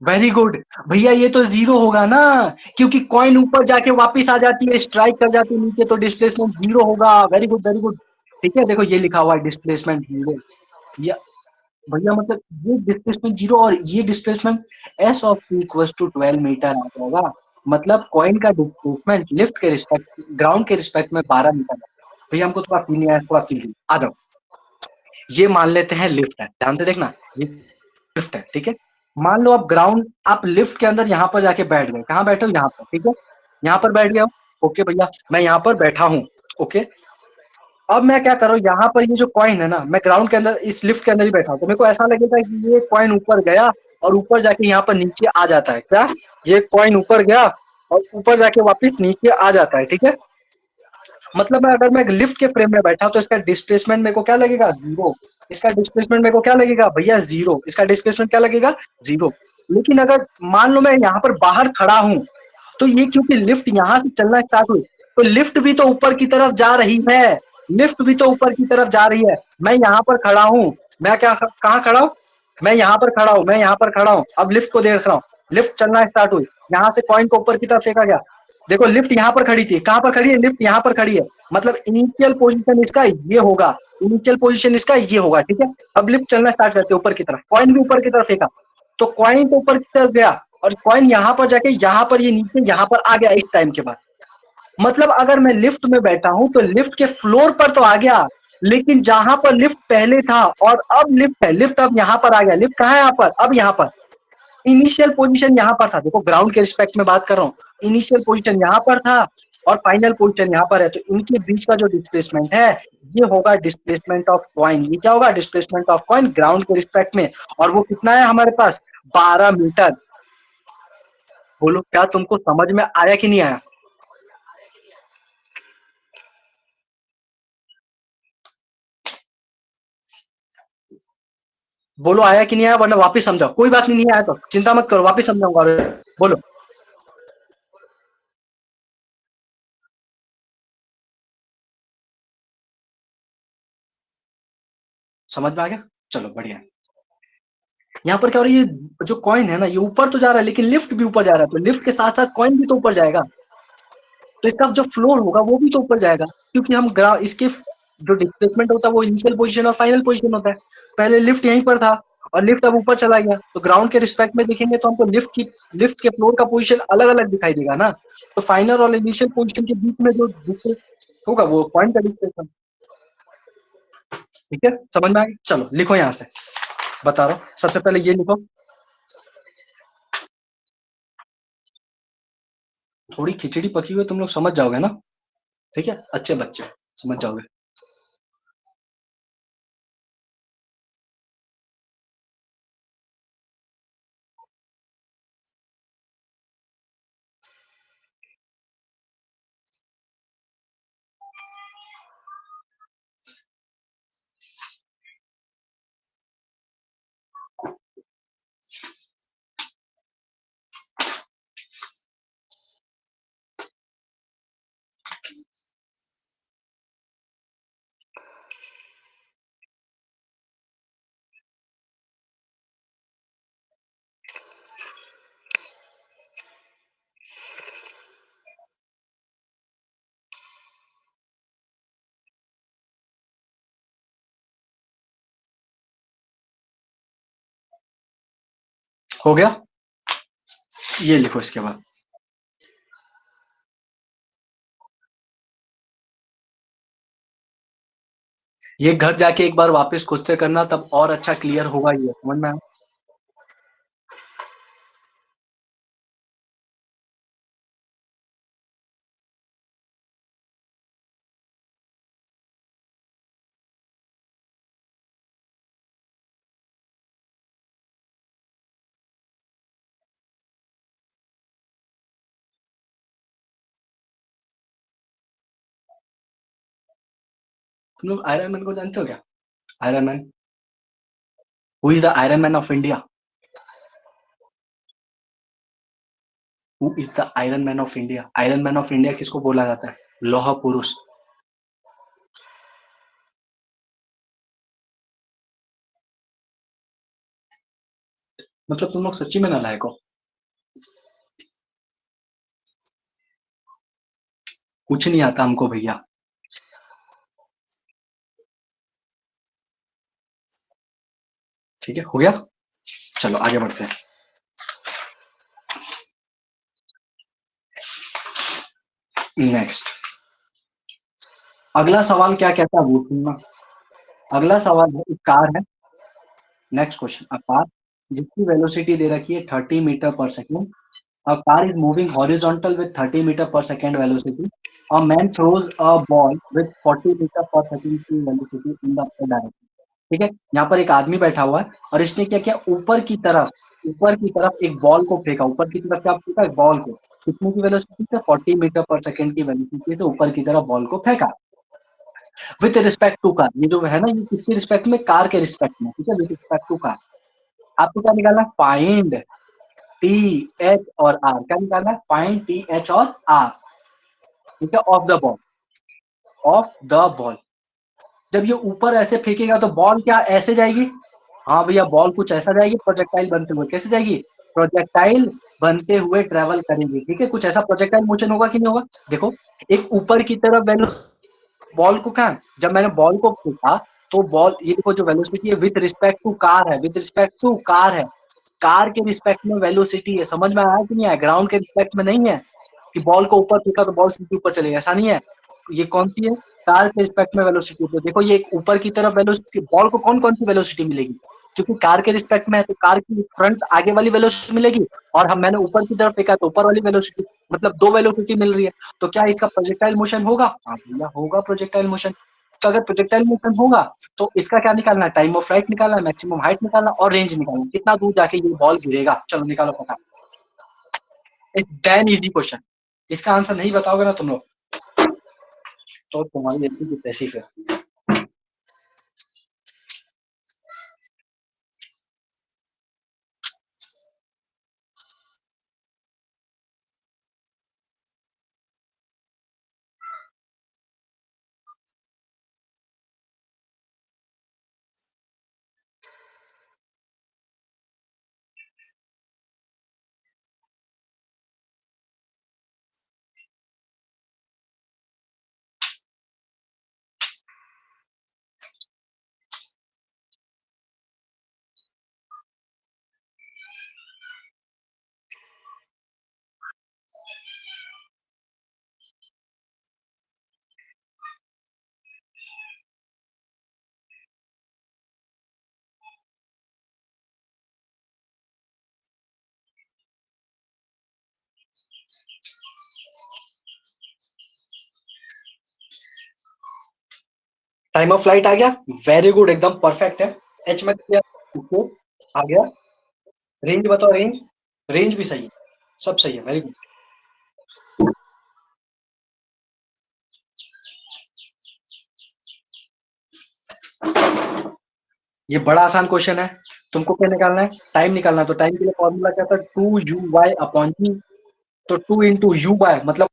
वेरी गुड भैया, ये तो जीरो होगा ना, क्योंकि कॉइन ऊपर जाके वापस आ जाती है, स्ट्राइक कर जाती है नीचे, तो डिस्प्लेसमेंट जीरो होगा। वेरी गुड वेरी गुड, ठीक है। देखो ये लिखा हुआ है डिस्प्लेसमेंट जीरो, या भैया मतलब ये डिस्प्लेसमेंट जीरो और ये displacement S of T equals to 12 metre आ जाएगा, मतलब कॉइन का डिस्प्लेसमेंट लिफ्ट के रिस्पेक्ट, ग्राउंड के रिस्पेक्ट में 12 मीटर है। भैया हमको थोड़ा फील नहीं आया, थोड़ा फील आ जाओ। ये मान लेते हैं लिफ्ट है, ध्यान से देखना, ये लिफ्ट है, ठीक है। मान लो आप ग्राउंड, आप लिफ्ट के अंदर यहाँ पर जाके बैठ गए, कहाँ बैठे हो, यहाँ पर, ठीक है, यहाँ पर बैठ गया हो, ओके भैया मैं यहाँ पर बैठा हूँ, ओके। अब मैं क्या करूँ, यहाँ पर ये जो कॉइन है ना, मैं ग्राउंड के अंदर इस लिफ्ट के अंदर ही बैठा हूँ, तो मेरे को ऐसा लगेगा कि ये कॉइन ऊपर गया और ऊपर जाके यहाँ पर नीचे आ जाता है, क्या ये कॉइन ऊपर गया और ऊपर जाके वापिस नीचे आ जाता है, ठीक है। मतलब अगर मैं लिफ्ट के फ्रेम में बैठा तो इसका डिस्प्लेसमेंट मेरे को क्या लगेगा, जीरो, इसका डिस्प्लेसमेंट मेरे को क्या लगेगा भैया, जीरो, इसका डिस्प्लेसमेंट क्या लगेगा, जीरो। लेकिन अगर मान लो मैं यहाँ पर बाहर खड़ा हूँ, तो ये क्योंकि लिफ्ट यहाँ से चलना स्टार्ट हुई, तो लिफ्ट भी तो ऊपर की तरफ जा रही है, लिफ्ट भी तो ऊपर की तरफ जा रही है। मैं यहाँ पर खड़ा हूँ, मैं क्या कहाँ खड़ा हूँ, मैं यहाँ पर खड़ा हूँ, मैं यहाँ पर खड़ा हूँ, अब लिफ्ट को देख रहा हूँ, लिफ्ट चलना स्टार्ट हुई, यहाँ से कॉइन को ऊपर की तरफ फेंका गया, देखो लिफ्ट यहाँ पर खड़ी थी, कहाँ पर खड़ी है, लिफ्ट यहाँ पर खड़ी है, मतलब इनिशियल पोजीशन इसका ये होगा, इनिशियल पोजीशन इसका ये होगा, ठीक है। अब लिफ्ट चलना स्टार्ट करते ऊपर की तरफ, कॉइन भी ऊपर की तरफ फेंका, तो कॉइन तो ऊपर की तरफ गया और कॉइन यहाँ पर जाके यहाँ पर ये नीचे यहाँ पर आ गया इस टाइम के बाद। मतलब अगर मैं लिफ्ट में बैठा हूं तो लिफ्ट के फ्लोर पर तो आ गया, लेकिन जहां पर लिफ्ट पहले था और अब लिफ्ट है, लिफ्ट अब यहाँ पर आ गया, लिफ्ट कहाँ है यहाँ पर, अब यहाँ पर, इनिशियल पोजीशन यहाँ पर था, देखो ग्राउंड के रिस्पेक्ट में बात कर रहा हूँ, इनिशियल पोजीशन यहाँ पर था और फाइनल पोजीशन यहाँ पर है, तो इनके बीच का जो डिस्प्लेसमेंट है ये होगा डिस्प्लेसमेंट ऑफ कॉइन, ये क्या होगा, डिस्प्लेसमेंट ऑफ कॉइन ग्राउंड के रिस्पेक्ट में, और वो कितना है हमारे पास, 12 मीटर। बोलो क्या तुमको समझ में आया कि नहीं आया? बोलो आया कि नहीं आया, वरना वापस समझाओ, कोई बात नहीं आया तो चिंता मत करो, वापस समझाऊंगा, बोलो। समझ में आ गया, चलो बढ़िया। यहाँ पर क्या हो रहा है, ये जो कॉइन है ना ये ऊपर तो जा रहा है, लेकिन लिफ्ट भी ऊपर जा रहा है, तो लिफ्ट के साथ साथ कॉइन भी तो ऊपर जाएगा, तो इसका जो फ्लोर होगा वो भी तो ऊपर जाएगा, क्योंकि हम इसके जो डिस्प्लेसमेंट होता है वो इनिशियल पोजीशन और फाइनल पोजीशन होता है, पहले लिफ्ट यहीं पर था और लिफ्ट अब ऊपर चला गया, तो ग्राउंड के रिस्पेक्ट में देखेंगे तो हमको लिफ्ट के फ्लोर का पोजीशन अलग-अलग दिखाई देगा ना, तो फाइनल और इनिशियल पोजीशन के बीच में जो डिस्टेंस होगा वो पॉइंट का डिस्टेंस। ठीक है, समझ में आ गई? चलो लिखो यहाँ से, बता रहा हूँ, सबसे पहले ये लिखो, थोड़ी खिचड़ी पकी हुई तुम लोग समझ जाओगे ना, ठीक है, अच्छे बच्चे समझ जाओगे। हो गया, ये लिखो इसके बाद, ये घर जाके एक बार वापस खुद से करना, तब और अच्छा क्लियर होगा, ये समझ में आया? तुम लोग आयरन मैन को जानते हो क्या? Iron man, who is the iron man of India? Who is the iron man of India? Iron man of India किसको बोला जाता है? लौह पुरुष। मतलब तुम लोग सच्ची में नालायक हो, कुछ नहीं आता हमको भैया। ठीक है, हो गया, चलो आगे बढ़ते हैं। नेक्स्ट, अगला सवाल क्या कहता है वो सुनना। अगला सवाल है, एक कार है, नेक्स्ट क्वेश्चन, अ कार जिसकी वेलोसिटी दे रखी है 30 metre per second, a car is moving horizontal with 30 metre per second velocity, a man throws a ball with 40 metre per second की velocity in the upper direction. ठीक है, यहाँ पर एक आदमी बैठा हुआ है और इसने क्या किया, ऊपर की तरफ एक बॉल को फेंका, ऊपर की तरफ क्या फेंका, एक बॉल को, कितने की वेलोसिटी से, 40 मीटर पर सेकेंड की वेलोसिटी से ऊपर की तरफ बॉल को फेंका, विथ रिस्पेक्ट टू कार। ये जो है ना, ये किसके रिस्पेक्ट में, कार के रिस्पेक्ट में, ठीक है, विथ रिस्पेक्ट टू कार। आपको क्या निकालना है, फाइंड टी एच और आर, क्या निकालना है, फाइंड टी एच और आर, ठीक है, of the ball, of the ball. जब ये ऊपर ऐसे फेंकेगा तो बॉल क्या ऐसे जाएगी? हाँ भैया, बॉल कुछ ऐसा जाएगी, प्रोजेक्टाइल बनते हुए, कैसे जाएगी, प्रोजेक्टाइल बनते हुए ट्रेवल करेंगे, ठीक है, कुछ ऐसा प्रोजेक्टाइल मोशन होगा कि नहीं होगा? देखो, एक ऊपर की तरफ बॉल को क्या, जब मैंने बॉल को फेंका तो बॉल, ये देखो जो वेलोसिटी है विद रिस्पेक्ट टू कार है, विद रिस्पेक्ट टू कार है, कार के रिस्पेक्ट में वेलोसिटी है, समझ में आया कि नहीं आया? ग्राउंड के रिस्पेक्ट में नहीं है कि बॉल को ऊपर फेंका तो बॉल सीधे ऊपर चलेगा, ऐसा नहीं है। ये कौन सी है, कार के रिस्पेक्ट में वेलोसिटी। तो देखो ये एक ऊपर की तरफ वेलोसिटी, बॉल को कौन कौन सी वेलोसिटी मिलेगी, क्योंकि कार के रिस्पेक्ट में है तो कार की फ्रंट आगे वाली वेलोसिटी मिलेगी, और हम मैंने ऊपर की तरफ फेंका तो ऊपर वाली वेलोसिटी, मतलब दो वेलोसिटी मिल रही है। तो क्या इसका प्रोजेक्टाइल मोशन होगा? हाँ भैया होगा प्रोजेक्टाइल मोशन। तो अगर प्रोजेक्टाइल मोशन होगा तो इसका क्या निकालना है, टाइम ऑफ फ्लाइट निकालना है, मैक्सिमम हाइट निकालना और रेंज निकालना, कितना दूर जाके ये बॉल गिरेगा। चलो निकालो पता, इट्स डैम इजी क्वेश्चन, इसका आंसर नहीं बताओगे ना तुम लोग तो तुम्हारी इतनी की तैसी फिर। टाइम ऑफ फ्लाइट आ गया, वेरी गुड, एकदम परफेक्ट है। एच में क्या okay, आ गया। रेंज बताओ, रेंज, रेंज भी सही है, सब सही है, वेरी गुड। ये बड़ा आसान क्वेश्चन है, तुमको क्या निकालना है, टाइम निकालना है। तो टाइम के लिए फॉर्मूला क्या था, 2u/y/g। तो 2 इंटू यू वाई, मतलब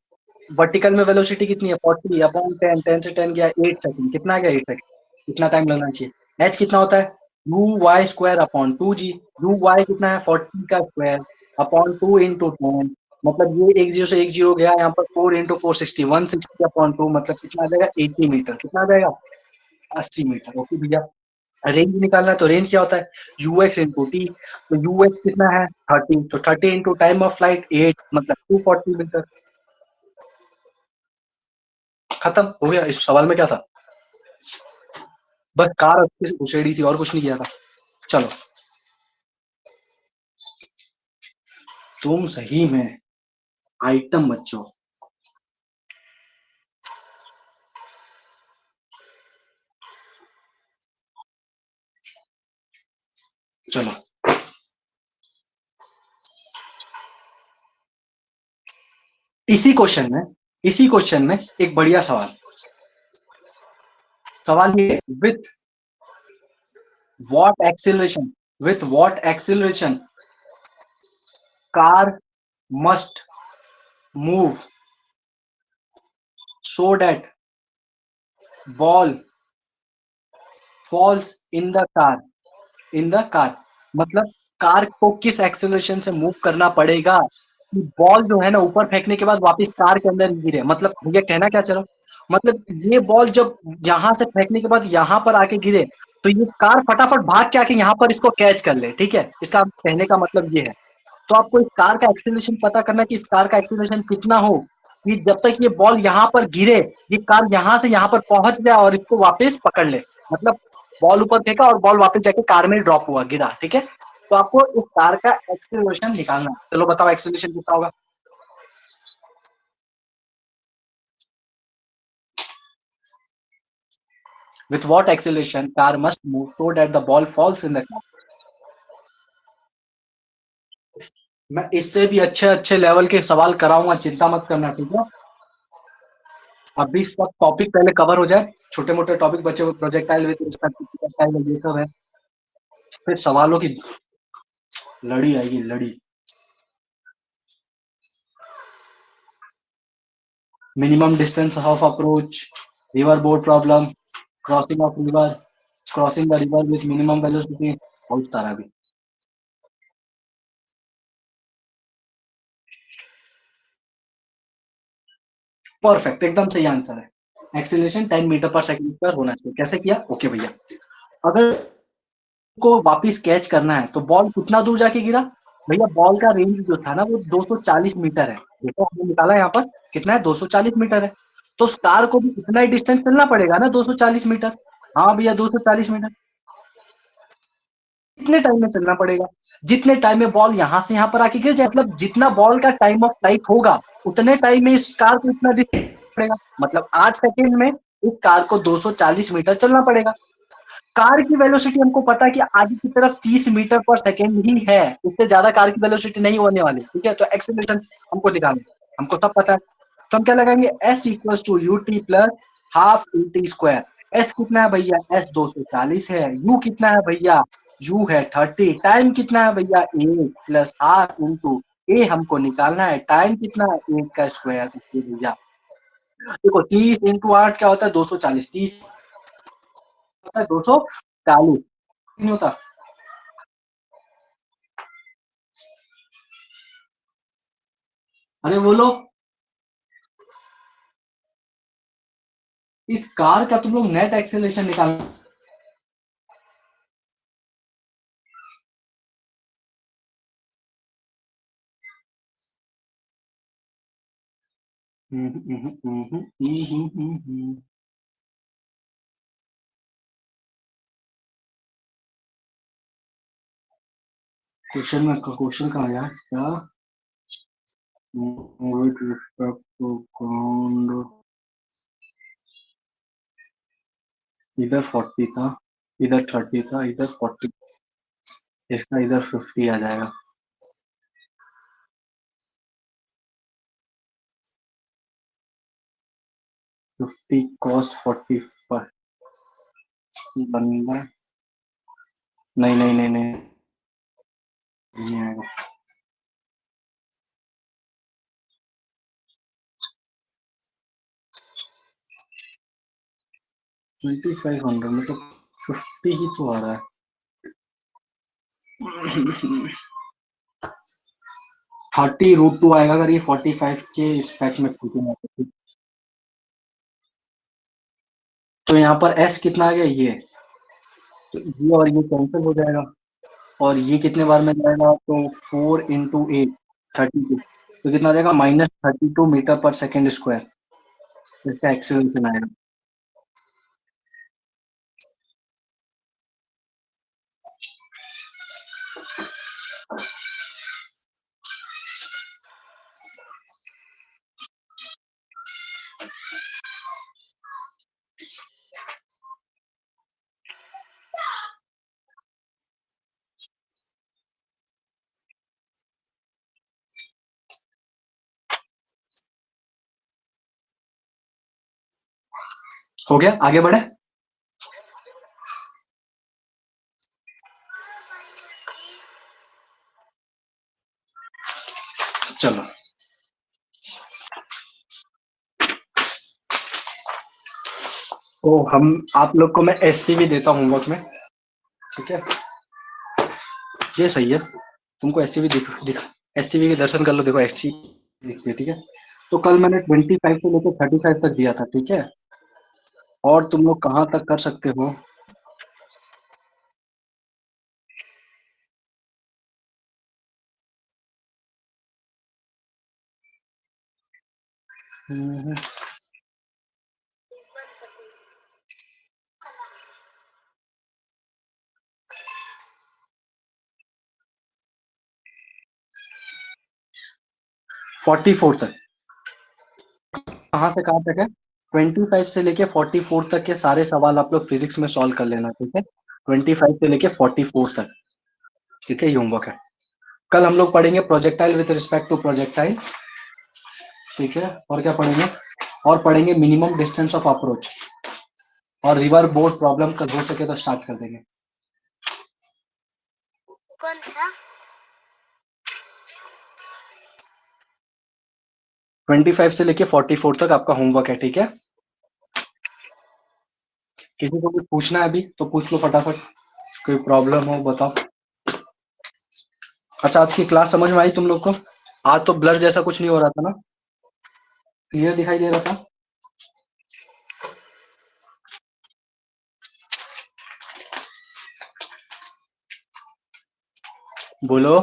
वर्टिकल में वेलोसिटी कितनी है, 40/10, 10 से 10 गया 8 सेकंड, कितना आ गया 8 सेकंड, इतना टाइम लगना चाहिए। एच कितना होता है, uy² / 2g। uy कितना है, 40 का स्क्वायर अपॉन 2 इंटू 10, मतलब ये एक जीरो से एक जीरो गया, यहाँ पर 4 इंटू 460, 160/2, मतलब कितना आ जाएगा, 80 मीटर, कितना आ जाएगा, 80 मीटर। ओके भैया, रेंज निकालना है, तो रेंज क्या होता है, ux इंटू टी। तो ux कितना है, 30, तो 30 इंटू टाइम ऑफ फ्लाइट 8, मतलब 240 मीटर। खत्म हो गया, इस सवाल में क्या था, बस कार अच्छे से घुसेड़ी थी और कुछ नहीं किया था। चलो, तुम सही में आइटम बच्चों। चलो, इसी क्वेश्चन में एक बढ़िया सवाल, सवाल ये, what acceleration with what acceleration car must move so that ball falls in the car, मतलब कार को किस एक्सेलरेशन से मूव करना पड़ेगा कि बॉल जो है ना ऊपर फेंकने के बाद वापस कार के अंदर गिरे। मतलब भैया कहना क्या चलो, मतलब ये बॉल जब यहाँ से फेंकने के बाद यहाँ पर आके गिरे, तो ये कार फटाफट भाग के आके यहाँ पर इसको कैच कर ले, ठीक है, इसका कहने का मतलब ये है। तो आपको इस कार का एक्सीलरेशन पता करना है कि इस कार का एक्सीलरेशन कितना हो कि जब तक ये बॉल यहाँ पर गिरे, ये कार यहाँ से यहाँ पर पहुंच गया और इसको वापस पकड़ ले, मतलब बॉल ऊपर फेंका और बॉल वापस जाके कार में ड्रॉप हुआ, गिरा, ठीक है। तो आपको इस कार का एक्सीलरेशन निकालना है। चलो बताओ एक्सीलरेशन कितना होगा। With what acceleration car must move so that the ball falls in the car. मैं इससे भी अच्छे अच्छे लेवल के सवाल कराऊंगा, चिंता मत करना, ठीक है। अभी सब टॉपिक पहले कवर हो जाए, छोटे मोटे टॉपिक बचे हुए, प्रोजेक्टाइल विद प्रोजेक्टाइल ये सब है, फिर सवालों की लड़ी आएगी, लड़ी। Minimum distance of approach, river boat problem, crossing of river, crossing the river with minimum velocity, बहुत सारा भी। परफेक्ट, एकदम सही आंसर है। एक्सीलरेशन 10 मीटर पर सेकंड पर होना चाहिए। कैसे किया, ओके भैया। अगर को वापस कैच करना है तो बॉल कितना दूर जाके गिरा, भैया बॉल का रेंज जो था ना वो 240 मीटर है। देखो हमने निकाला यहाँ पर, कितना है, 240 मीटर है। तो उस कार को भी इतना ही डिस्टेंस चलना पड़ेगा ना, 240 मीटर। हाँ भैया 240 मीटर। कितने टाइम में चलना पड़ेगा, जितने टाइम में बॉल यहाँ से यहाँ पर आके गिर जाए, मतलब जितना बॉल का टाइम ऑफ फ्लाइट होगा उतने टाइम में इस कार को इतना डिस्टेंस पड़ेगा, मतलब 8 सेकेंड में इस कार को 240 मीटर चलना पड़ेगा। कार की वेलोसिटी हमको पता है कि आगे की तरफ 30 मीटर पर सेकेंड ही है, इससे ज्यादा कार की वेलोसिटी नहीं होने वाली, ठीक है। तो एक्सीलरेशन हमको निकालना है, हमको सब पता है। तो हम क्या लगाएंगे, s equal to U T plus half U T square. S कितना है भैया, एस 240 है। यू कितना है भैया, यू है 30। टाइम कितना है भैया, ए प्लस हाफ इंटू ए हमको निकालना है, टाइम कितना है, ए का स्क्वायर भैया। देखो 30 इंटू 8 क्या होता है, 240, 30 होता है 240, नहीं होता। अरे बोलो, इस कार का तुम लोग नेट एक्सेलरेशन निकाल। क्वेश्चन में क्वेश्चन कहाँ गया क्या, with respect to ground, इधर 40 था, इधर 30 था, इधर 40, इसका इधर 50 आ जाएगा। फिफ्टी कॉस 45 बनना, नहीं नहीं नहीं नहीं नहीं आएगा। 2500 में तो 50 ही तो आ रहा है। 30√2 आएगा अगर ये 45 के स्पेक में फिटिंग आती है। तो यहाँ पर एस कितना आ गया, ये तो ये और ये कैंसिल हो जाएगा, और ये कितने बार में जाएगा, तो 4 × 8 32, तो कितना आ जाएगा, -32 मीटर पर सेकेंड स्क्वायर, इसका एक्सेलरेशन आएगा। हो गया, आगे बढ़े। चलो, तो हम आप लोग को मैं एससीवी देता हूँ होमवर्क में, ठीक है, ये सही है, तुमको एससीवी दिखा एससीवी के दर्शन कर लो, देखो एससीवी दिखती है, ठीक है। तो कल मैंने 25 से लेकर 35 तक दिया था, ठीक है, और तुम लोग कहाँ तक कर सकते हो, हम्म, 44 तक, कहाँ से कहाँ तक है, 25 से लेके 44 तक के सारे सवाल आप लोग फिजिक्स में सॉल्व कर लेना, ठीक है, 25 से लेके 44 तक, ठीक है, ये होमवर्क है। कल हम लोग पढ़ेंगे projectile with respect to projectile, ठीक है, और क्या पढ़ेंगे, और पढ़ेंगे मिनिमम डिस्टेंस ऑफ अप्रोच, और रिवर बोर्ड प्रॉब्लम कल हो सके तो स्टार्ट कर देंगे। कौन सा? 25 से लेके 44 तक आपका होमवर्क है, ठीक है। किसी को कुछ पूछना है अभी तो पूछ लो फटाफट, कोई प्रॉब्लम हो बताओ। अच्छा, आज की क्लास समझ में आई तुम लोग को? आज तो ब्लर जैसा कुछ नहीं हो रहा था ना, क्लियर दिखाई दे रहा था। बोलो,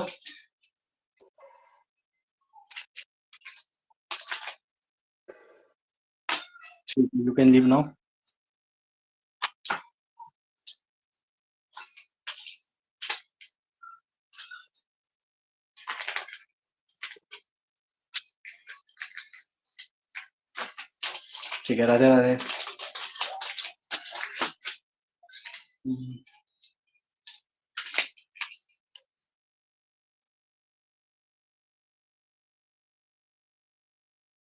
यू कैन लीव नाउ। ठीक है, राधे राधे।